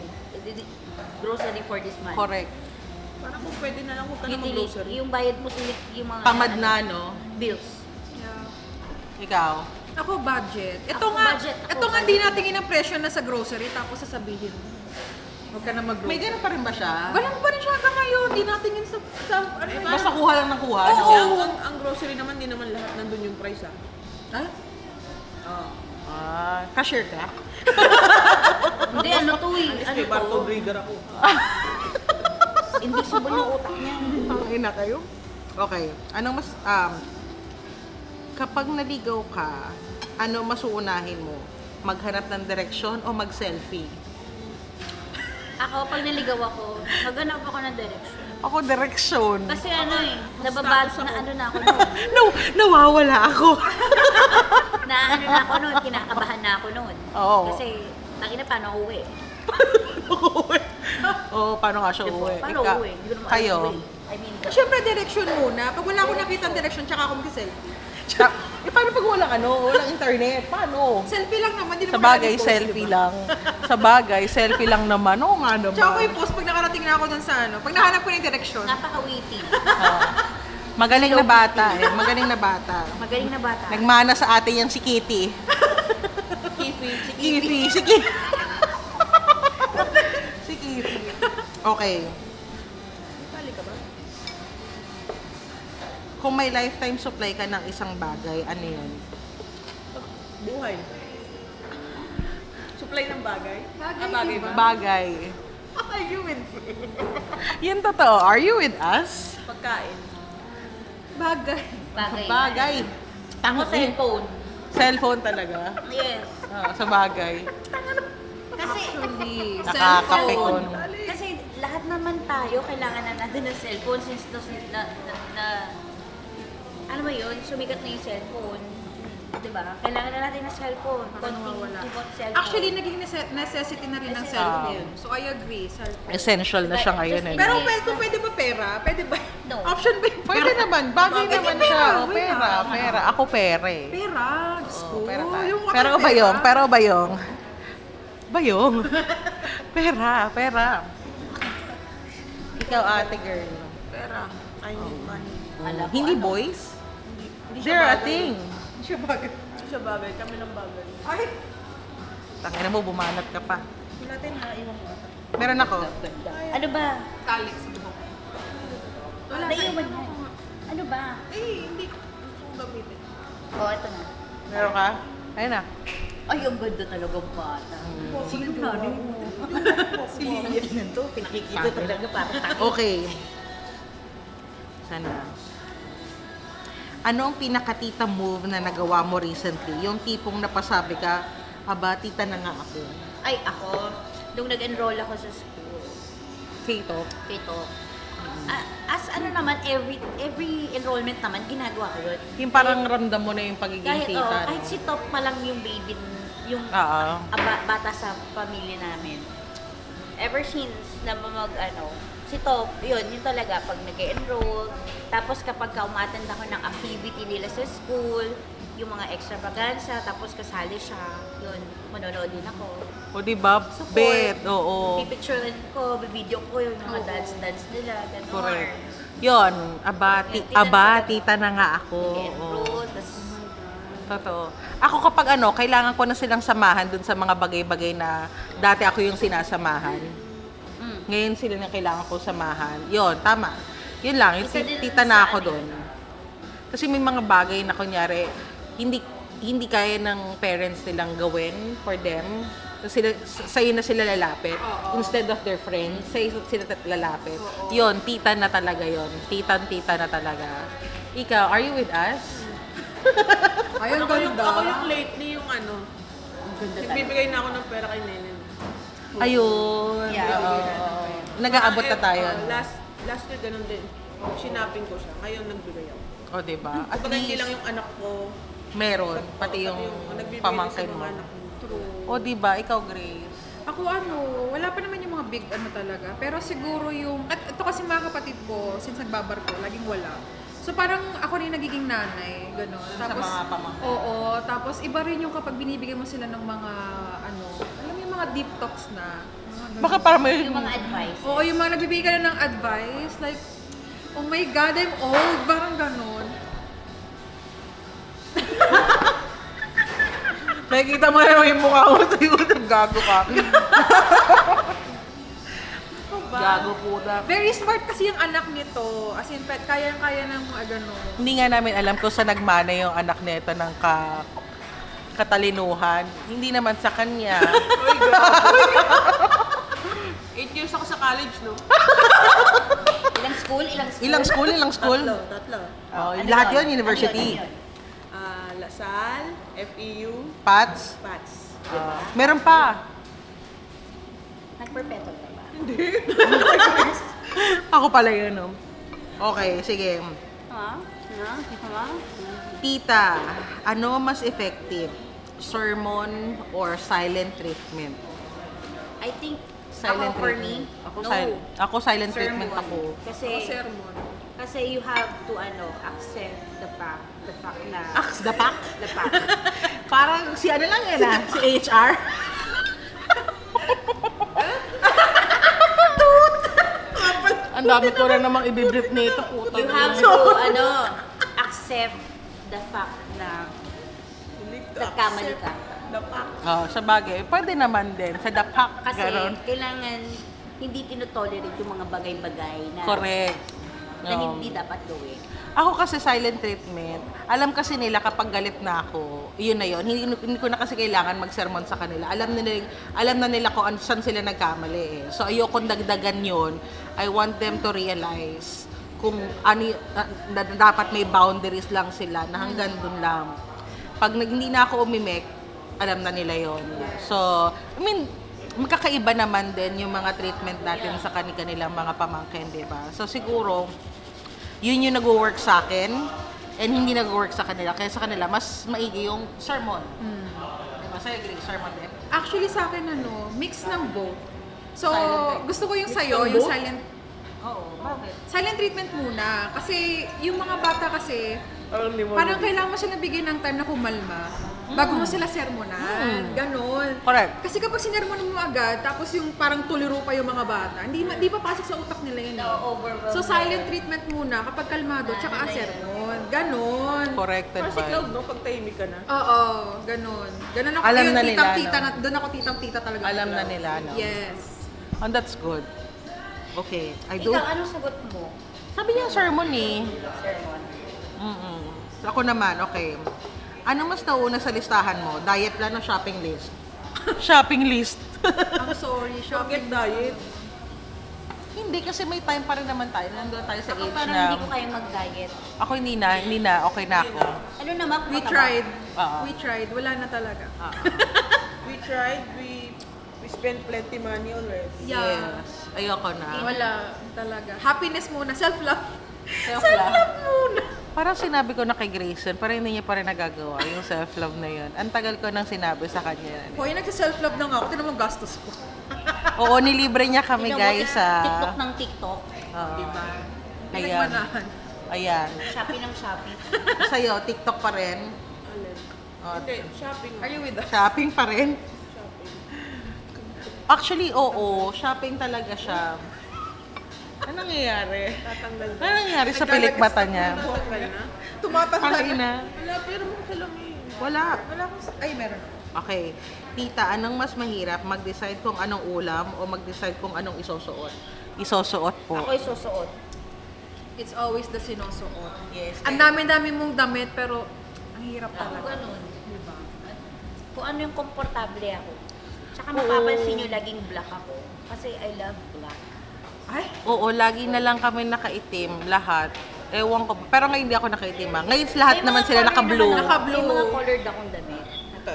Grocery for this month. Correct. Parang kung pwede na lang huwag ka na Utility, mag-grocery. yung bayad mo sa yung mga Tamad na, no? bills. Yeah. Ikaw? Ako budget. Ito Ako nga, budget, ako ito nga budget. hindi natingin ang presyo na sa grocery tapos sasabihin mo. Huwag ka na mag-grocery. May ganun pa rin ba siya? Ganun pa rin siya hanggang ngayon. Di natingin sa Basta kuha lang ng kuha. Kasi no? ang grocery naman, di naman lahat nandun yung price Ha? Cashier ka? Hindi, ano to eh. Ano Kay barcode to? reader ako. Invisible yung utak niya. Ang ina kayo? Okay. Anong mas, kapag naligaw ka, ano mas uunahin mo? Maghanap ng direksyon o mag-selfie? Ako, pag naligaw ako, maghanap ako ng direction. Ako, direksyon. Kasi nababago na ako noon. Nawawala ako. Na ako noon, kinakabahan na ako noon. Oo. Kasi, na paano ako uwi? Oo, paano nga siya uwi? Paano Ika- uwi? Hindi ko naman Kayo? alam uwi. I mean, Siyempre, direction muna. Pag wala akong nakita ang direction, tsaka ako mag-selfie. Paano pag walang internet? Paano? Selfie lang naman. Di Sa naman bagay, kailangan i-post, selfie diba? lang. Sa bagay, selfie lang naman. Oo nga naman. Tsaka ko i-post pag nakarating na ako dun sa Pag nahanap ko na yung direction. napaka-witty. Magaling na bata Magaling na bata. Magaling na bata. Nagmana sa atin yung si Kitty. Kifi. Si Kifi. Si Kifi. Okay. Tali ka ba? Kung may lifetime supply ka ng isang bagay, ano yun? Buhay. Supply ng bagay? Bagay, Bagay diba? ba? Bagay. Are you with Yan totoo. Are you with us? Pagkain. Bagay. Bagay. Bagay. Ako cellphone. Cellphone talaga. Yes. Sa bagay. Kasi, Nakakapikon. kasi lahat naman tayo kailangan na natin ng cellphone since ano ba yun? Sumikat na yung cellphone. Diba? Kailangan na natin ng cellphone. Konting cellphone. Actually, naging necessity na rin ng cellphone. So, I agree. Cellphone. Essential na siya ngayon. Just Pero Yes. kung pwede ba pera? Pwede ba? No. Option ba yung Pwede naman. Bagay Pwede naman pera, siya. O, why pera. not? Pera. Ako pere. Pera. Diyos ko. Pera tayo. Yung mga Pero pera. bayong. Pero bayong. Bayong. Pera. Ikaw, ate girl. Pera. I need money. Hindi boys? Hindi They're a bagay. thing. Hindi siya bagay. Hindi siya bagay. Kami lang bagay. Ay! Tangina mo, bumanat ka pa. Hindi natin na iwan mo. Meron ako. Ano ba? Talik sa buhok. Wala na. Naiwan yan. Ano ba? Hindi ko gamitin. Oh, ito na. Meron ka? Ayun na. Ay, ang ganda talagang bata. Sino na rin mo? Si Lilian to. Pinakikita talaga parang tayo. Okay. Sana. Ano ang pinakatita move na nagawa mo recently? Yung tipong napasabi ka, aba, tita na nga ako. Ay, ako, nung nag-enroll ako sa school, Kito. as ano naman, every enrollment naman, ginagawa ko yun. Yung parang ramdam mo na yung pagiging Kahit, tita. kahit si Top pa lang yung baby, yung Oo. bata sa pamilya namin. Ever since na Si Top, yun talaga, pag nag-enroll, tapos kapag umattend ako ng activity nila sa school, yung mga extravaganza, tapos kasali siya, yun, manonood din ako. O diba? Bet, oo. Pipicturean ko, video ko yung mga dance nila, gano'n. Correct. Yun, tita na nga ako. Nag-enroll, tas Totoo. Ako kapag kailangan ko na silang samahan dun sa mga bagay-bagay na dati ako yung sinasamahan. Ngayon sila na kailangan ko samahan. Yun, tama. Yun lang, yung tita na ako doon. Kasi may mga bagay na kunyari, hindi kaya ng parents nilang gawin for them. Sa'yo na sila lalapit. Instead of their friends, sa'yo sila lalapit. Yun, tita na talaga yun. Tita na talaga. Ikaw, are you with us? Ayun, Ako ganda. yung lately yung nagbibigay na ako ng pera kay Nenen. Ayun. Yeah. Oo. Nag-aabot na tayo. Last year ganun din. Shinaping ko siya. Ngayon nagbigay ako. O, diba? At Kapag hindi least, lang yung anak ko, meron. Pati yung nagbibigay pamangkin sa mo. mga anak ko. True. O, diba? Ikaw, Grace. Ako wala pa naman yung mga big talaga. Pero siguro yung, at ito kasi mga kapatid ko, since nagbabarko, laging wala. So parang ako rin nagiging nanay, gano'n. Sa mga pamangkin. Oo, tapos iba rin yung kapag binibigyan mo sila ng mga, alam mo yung mga deep talks na. Mga ganun. Baka para may... yung mga advice. Oo, yung mga nagbibigay ka na ng advice, like, oh my God, I'm old, parang gano'n. Nakikita mo na yung mukha mo tayo. Gago ka. Gago po na. Very smart kasi yung anak nito. As in, kaya-kaya ng mga gano'n. Hindi nga namin alam kung saan nagmana yung anak nito ng katalinuhan. Hindi naman sa kanya. 8 years ako sa college, no? Ilang school? Tatlo. Oh, Ano lahat yun? yun, university. Ano yun? Lasal, FEU, Pats. PATS. Meron pa. Nag-perpetual ka ba? Ako pala yun, no? Okay, sige. Ha? Tita, ano mas effective? Sermon or silent treatment? I think, Silent for treatment. me, Ako, no. ako silent treatment ako. Kasi, Sermon. kasi you have to, accept the fact na, The pack? the fact. Parang si ano lang yan si HR. Ang dami ko na namang i-brief nito po. You have to, accept the fact na nagkamali ka. Oh, sa bagay, pwede naman din. Sa dapak, Kasi gano'n. kailangan hindi tinotolerate yung mga bagay-bagay na, Correct. na hindi dapat gawin. Ako kasi silent treatment. Alam kasi nila kapag galit na ako, yun na yun. Hindi ko na kasi kailangan mag-sermon sa kanila. Alam na nila kung saan sila nagkamali eh. So ayokong dagdagan yun. I want them to realize kung na dapat may boundaries lang sila na hanggang dun lang. Pag hindi na ako umimik, alam na nila yon. So, I mean, magkakaiba naman din yung mga treatment natin sa kanilang mga pamangkin, di ba? So, siguro, yun yung nag-work sa akin and hindi nag-work sa kanila. Kaya sa kanila, mas maigi yung sermon. Diba? Sa'yo, Grace, sermon din? Actually sa akin mix ng both. So, Silent gusto ko yung sa'yo, yung Oo, bakit? silent treatment muna. Kasi yung mga bata kasi, parang kailangan mo sila bigyan ng time na kumalma bago mo sila sermonan. Ganon. Correct. Kasi kapag sinermonan mo agad, tapos yung parang tuliro pa yung mga bata, hindi pa pasok sa utak nila yun. overwhelmed. So, silent treatment muna kapag kalmado, tsaka sermon. Ganon. Corrected Kasi by. Cloud, no? Pag tahimik ka na. Oo, ganon. Ganon ako. Alam Yun, na nila, titang-tita no? doon ako titang-tita talaga. Alam na nila, no? Yes. And that's good. Okay, I do. Ikaw, anong sagot mo? Sabi niya sermon eh. Sermon. Ako naman, okay. Ano mas nauna sa listahan mo? Diet plan o shopping list? Shopping list. I'm sorry, shopping. Forget diet. Hindi kasi may time pa rin naman tayo. Nandun tayo sa Ako age parang na... hindi ko kaya mag-diet. Ako hindi na. Okay na ako. Ano naman? We mataba? tried. Oo. We tried. Wala na talaga. We tried, we spent plenty money already. Yeah. Yes. Ayoko na. Wala talaga. Happiness muna. Self-love. Self-love. Muna. Parang sinabi ko na kay Grayson, parang hindi niya pa rin nagagawa yung self-love na yun. Ang tagal ko nang sinabi sa kanya. Hoy, nagsa-self-love na nga ako. Tinan mo gastos ko. Oo, nilibre niya kami guys sa... TikTok ng TikTok. Diba? Ayan. Pinagmanahan. Ayan. Shopee ng Shopee. Sa'yo, TikTok pa rin. Oh, Hindi, shopping. Are you with us? shopping pa rin. Actually, oo. Shopping talaga siya. Ano nangyayari? Tatanggal Ano nangyayari sa pilik mata niya? Tatanggal na? Tumatanda Ang ina. Wala, pero mo salamin. Wala. Wala akong... Ay, meron. Okay. Tita, anong mas mahirap? Mag-decide kung anong ulam o mag-decide kung anong isusuot? Isusuot po. Ako'y susuot. It's always the sinusuot. Yes. Ang dami-dami mong damit, pero ang hirap Ako talaga. ganun. Diba? Kung ano yung komportable ako. Tsaka mapapansin nyo, laging black ako. Kasi I love black. Ay, Oo, lagi na lang kami nakaitim, lahat. Ewan ko. Pero ngayon hindi ako nakaitim ah. Ngayon lahat May naman mga sila colored naka-blue. naman ako. Naka-blue. May mga colored akong damit. Ito.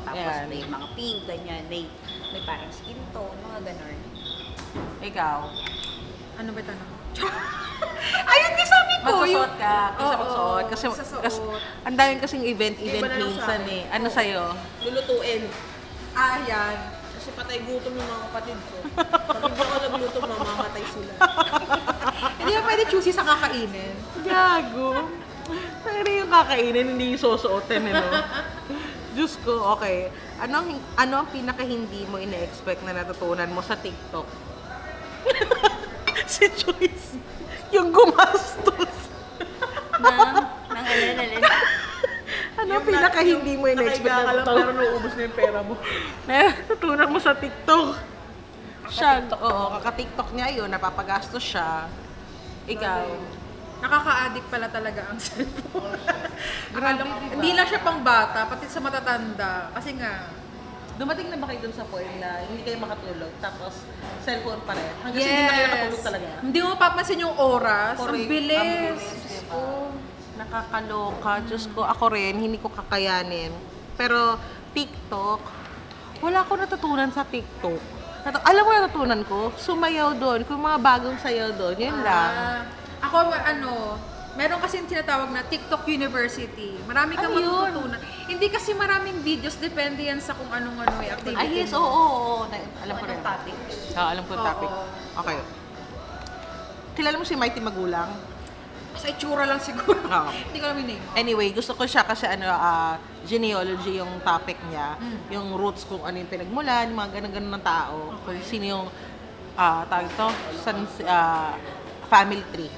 Tapos Ayan. may mga pink, ganyan. May parang skin tone, mga ganon. Ikaw. ano ba tanong? Ayun, di sabi ko. Magsusuot ka. Kasi Oo, magsuot. Kasi, magsusuot. ang daming kasing event Iba na lang sa minsan akin. eh. Ano sa'yo? Lulutuin. Ah, yan. Kasi patay gutom ng mga kapatid ko. Pag hindi ako nagluto, mamamatay sila. Hindi ba pwede choosy sa kakainin? Gago. Pero yung kakainin, hindi yung susuotin, eh, no? Diyos ko, okay. Ano ang pinaka hindi mo ina-expect na natutunan mo sa TikTok? Si Joyce. Yung gumastos. Nang alin. Ano ang pinaka hindi mo ina-expect Nakaiga ka na lang, pero nauubos na yung pera mo. natutunan mo sa TikTok? Siya, oo, kaka-TikTok niya yun, napapagastos siya. Ikaw. Nakaka-addict pala talaga ang cellphone. Grabe, Akala ko, diba? hindi lang siya pang bata, pati sa matatanda. Kasi nga, Dumating na ba kayo dun sa point na hindi kayo makatulog, tapos cellphone pa rin? Hanggang hindi na kayo nakatulog talaga? Hindi mo mapapansin yung oras. Correct. Ang bilis. Ang bilis, diba? Nakakaloka. Diyos ko, ako rin, hindi ko kakayanin. Pero TikTok, wala ko natutunan sa TikTok. Alam mo natutunan ko? Sumayaw doon. Kung mga bagong sayaw doon, yun lang. Ako, meron kasi yung tinatawag na TikTok University. Marami kang Ano yun? matututunan. Hindi kasi maraming videos, depende yan sa kung anong yung activity Ay, yes, mo. oo. Alam ko rin. Anong topic? Alam ko yung topic. Oo. Okay. Kilala mo si Mighty Magulang? Sa itsura lang siguro. Oo. Hindi ko alam yung name. Anyway, gusto ko siya kasi genealogy yung topic niya. Yung roots kung ano yung pinagmulan, yung mga ganun-ganun ng tao. Kung sino yung, tawag ito, family tree.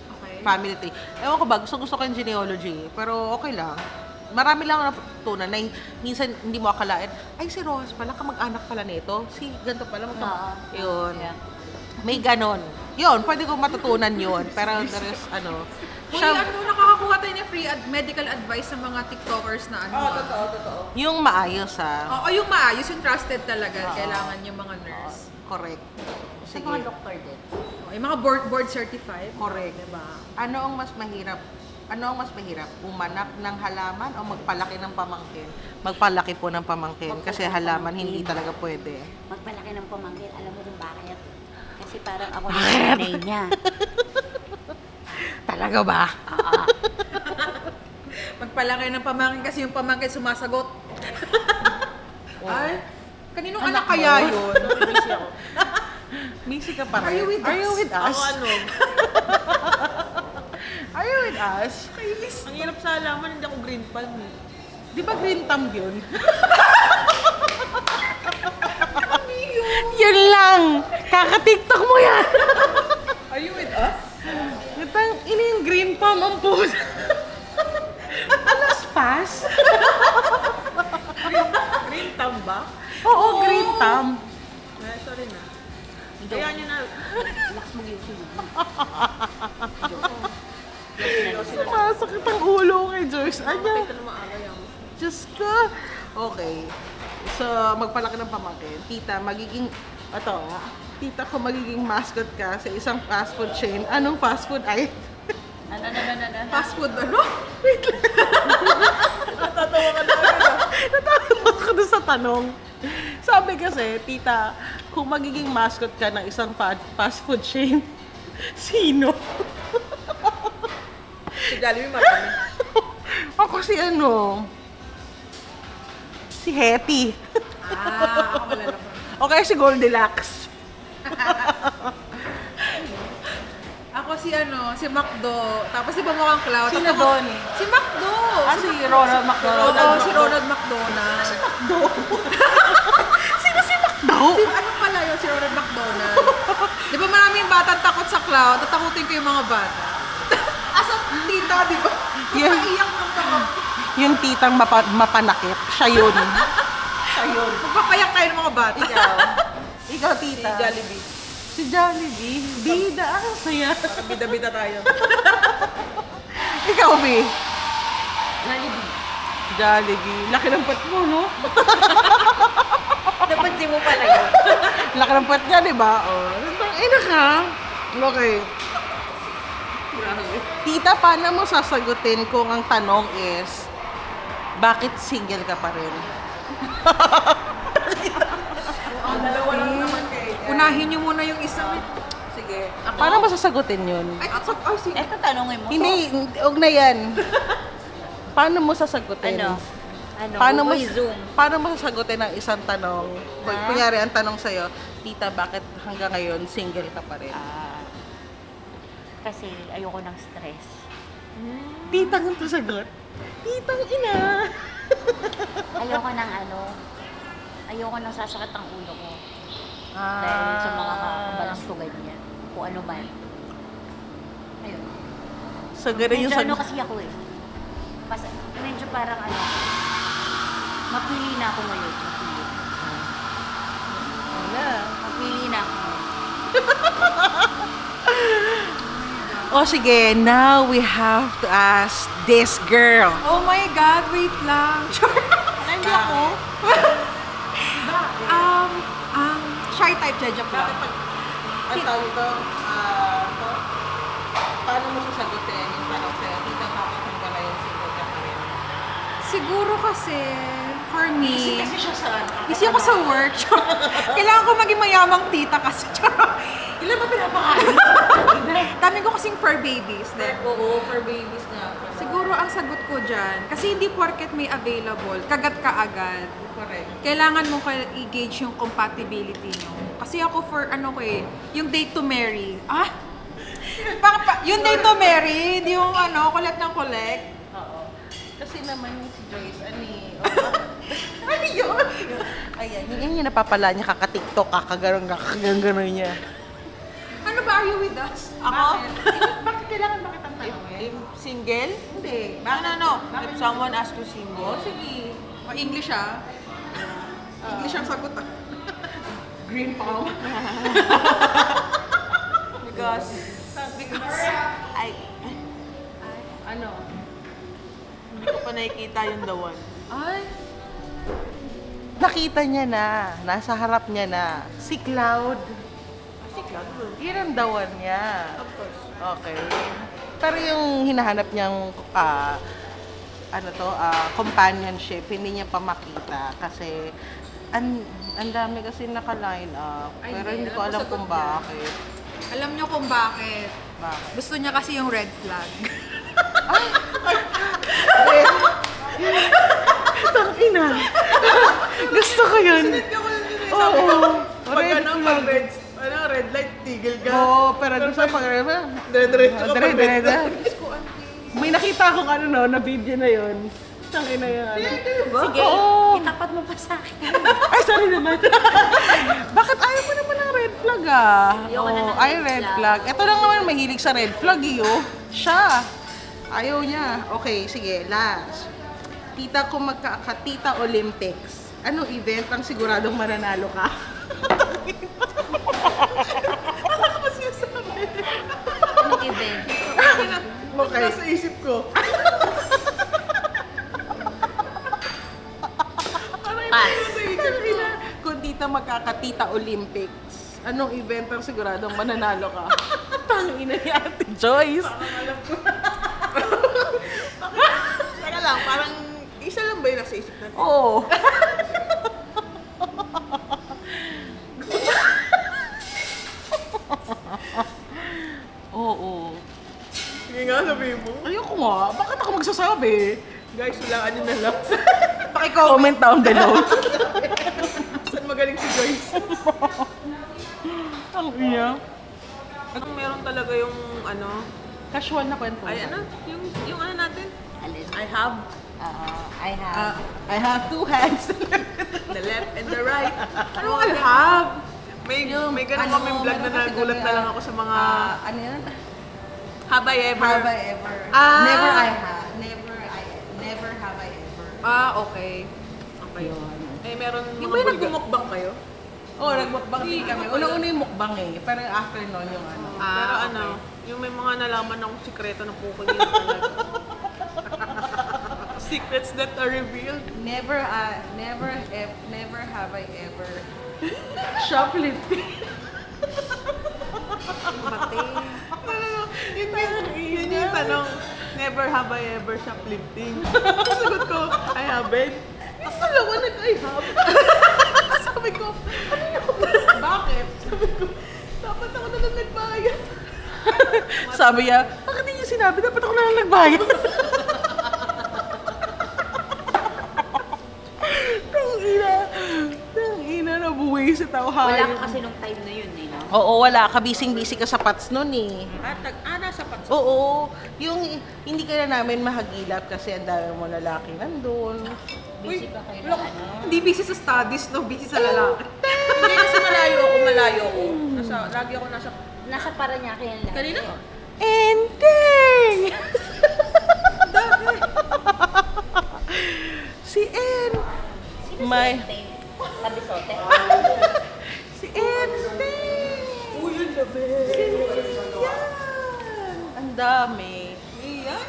Okay. Family tree. Ewan ko ba, gusto ko yung genealogy. Pero okay lang. Marami lang ako natutunan na minsan hindi mo akalain, ay si Rojas pala, kamag-anak pala nito. Si ganito pala. Oo. Yun. Yeah. May ganon. Yun, pwede ko matutunan yun. Pero there is, Uy, nakakakuha tayo ng free medical advice sa mga TikTokers na Totoo. yung maayos ha. Oo, yung maayos, yung trusted talaga. Kailangan yung mga nurse. Correct. Sa Sige. mga doktor din. Oo, yung mga board certified. Correct. Diba? Ano ang mas mahirap? Umanap ng halaman o magpalaki ng pamangkin? Magpalaki po ng pamangkin kasi halaman hindi talaga pwede. Magpalaki ng pamangkin. Alam mo rin bakit? Kasi parang ako na nanay niya. Talaga ba? Oo. Magpalaki ng pamangkin kasi yung pamangkin sumasagot. Ay, kaninong anak Anak kaya mo? yun? Busy ako. Busy ka pa rin. Are you with us? Ako Are you with us? Ang hirap sa halaman, hindi ako green palm eh. Di ba green thumb yun? Yun lang! Kaka-TikTok mo yan! Are you with us? Ini yung green palm ang puso. Alas pass? Green thumb ba? Oo, green thumb. Sorry na. Kaya nyo na. Relax mo yung sunod. Masakit ang ulo kay Joyce. Anya? Ito na maaga yan. Diyos ko. Okay. So, magpalaki ng pamangkin. Tita, tita ko magiging mascot ka sa isang fast food chain. Anong fast food ay? Ano? Fast food, ano? Natawa ko doon sa tanong. Sabi kasi, tita, kung magiging mascot ka ng isang fast food chain, sino? Si Jollibee marami. Ako si ano? Si Hetty. Ako malala ko. O kaya si Goldilocks. Ako si si McDo. Tapos si mukhang Cloud. Sino doon? Si McDo. Si Ronald McDonald. Oo, si Ronald McDonald. Sino si McDo? Ano pala yun, si Ronald McDonald? Di ba maraming batang takot sa Cloud? Tatakutin ko yung mga bata. Asa tita, di ba? Yan. Maiyak ng takot. Yung titang mapanakit. Siya yun. Siya yun. Magpapayak tayo ng mga bata. Ikaw, tita. Si Jollibee. Si Jollibee. Bida. Ang saya. Bida-bida tayo. Ikaw, Bi. Jollibee. Jollibee. Laki ng pat mo, no? Napansin mo pala yun. Laki ng pat niya, di ba? Oh. Ina ka. Okay. Tita, paano mo sasagutin kung ang tanong is, bakit single ka pa rin? Dalawa lang naman kayo. Unahin niyo muna yung isa. Sige. Paano mo sasagutin yun? Sige. Eto tanongin mo. Hindi, huwag na yan. Paano mo sasagutin? Ano? Paano mo, Zoom? paano mo sasagutin ang isang tanong? Ha? Kunyari, ang tanong sa'yo, tita, bakit hanggang ngayon single ka pa rin? Kasi ayoko ng stress. Titang ang sagot. Titang ina. Ayoko ng ayoko nang sasakit ang ulo ko. Dahil sa mga kabalas ko ganyan. Kung ano man. Ayun. So, ganun yung Medyo sagot. kasi ako eh. Medyo parang mapili na ako ngayon. Mapili na ako ngayon. O sige, now we have to ask this girl. Oh my God, wait lang. Hindi ako. Shy type, joke lang. Ang tawag ito, paano mo sasagutin yung tanong sa'yo, tita, bakit hanggang ngayon single ka pa rin? Siguro kasi, for me, Kasi siya saan? busy ako sa work. Kailangan ko maging mayamang tita kasi. Ilan ba pinapakain? Dami ko kasing fur babies. Oo, for babies nga. Siguro ang sagot ko dyan, kasi hindi porket may available, kagat ka agad. Correct. Kailangan mo i-gauge yung compatibility nyo. Kasi ako yung date to marry. Yung date to marry, yung collect ng collect. Oo. Kasi naman si Joyce, ano yun? Ayan, yun yung napapala niya, kaka-tiktok, kakagarong niya. Ano ba, are you with us? Ako? Bakit kailangan ba kitang tanongin? Single? Hindi. If someone asks you single, Sige. English English ang sagot Green palm. because Ano? hindi ko pa nakikita yung the one. Ay, Nakita niya na. Nasa harap niya na. Si Cloud. Si Cloud. Yun ang dawan niya. Of course. Okay. Pero yung hinahanap niyang companionship, hindi niya pa makita kasi ang dami kasi naka-line up. Ay, Pero hindi. hindi ko Alam ko alam sagot kung niya. bakit. alam nyo kung bakit. Bakit? Gusto niya kasi yung red flag. Tangina. Gusto ko yun. Oo. Pag red light, tigil ka. Oo, pero doon sa Dire-diretso ka pag red light. May nakita akong na video na yun. Tangina yan. Sige, Oo. itapat mo pa sa akin. Ay, sorry naman. Bakit ayaw mo naman ng red flag Ayoko na ng ay, red red flag. flag. Ito lang naman, mahilig sa red flag Siya. Ayaw niya. Okay, sige, last. Tita, kung magkakatita Olympics, anong event ang siguradong mananalo ka? Anong event? Okay. Nasa isip ko. Pass. Kung tita magkakatita Olympics, anong event ang siguradong mananalo ka? Tangina ni Ate Joyce. Teka lang, parang isa lang ba yung nasa isip natin? Oo. Oo. Sige nga, sabihin mo. Ayoko nga. Bakit ako magsasabi? Guys, hulaan nyo na lang. Paki-comment down below. Saan magaling si Joyce? Ang iya. At meron talaga yung ano, Casual na kwento. ay ano, yung ano natin? Alin? I have I have. I have 2 hands. the left and the right. Ano I have? May ganun ano, kaming vlog na meron kasi nagulat kami, na lang ako sa mga ano yan? have I ever? Have I ever? Ah. Never I have. Never have I ever. Ah, okay. Okay. Eh, meron Yung mga may bulga. Nagmumukbang kayo? Oo, nagmukbang din kami. Una-una yung mukbang eh. Pero after nun yung ano. Pero ano, yung may mga nalaman akong sikreto na puko niya talaga. Secrets that are revealed. Never have I ever shoplifting. Mate. Yun yung tanong. Never have I ever shoplifting. Sagot ko, I haven't. Akala ko nag-I have. Sabi ko, ano yun? Bakit? Sabi ko, dapat ako na lang nagbayad. Sabi niya, bakit hindi niyo sinabi? Dapat ako na lang nagbayad. Tangina, nabuhay sa tao. Wala ka kasi nung time na yun eh, no? Oo, wala. Kabising-busy ka sa pats nun eh. Nasa patso. Oo, yung hindi ka na namin mahagilap kasi ang dami mo lalaki nandun. Busy ka kayo na ano? Hindi busy sa studies, no? Busy sa lalaki. Hindi kasi malayo ako. Lagi ako nasa... Nasa Paranaque yan lang. Kanina? Ending! Si En! Sino May... si Ente? Tabisote? Si Ending! Uy, yun na be. Yan! Ang dami. Iyan?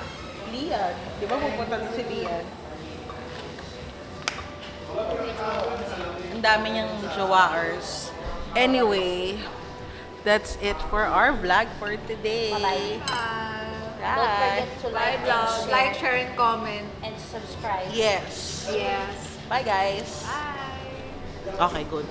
Lian. Di ba pupunta na si Lian? Ang dami niyang jowaers. Anyway, that's it for our vlog for today. Bye-bye. Don't forget to Bye, like, vlog. and Like, share, share, and comment. and subscribe. Yes. Yes. Bye, guys. Bye. Okay, good.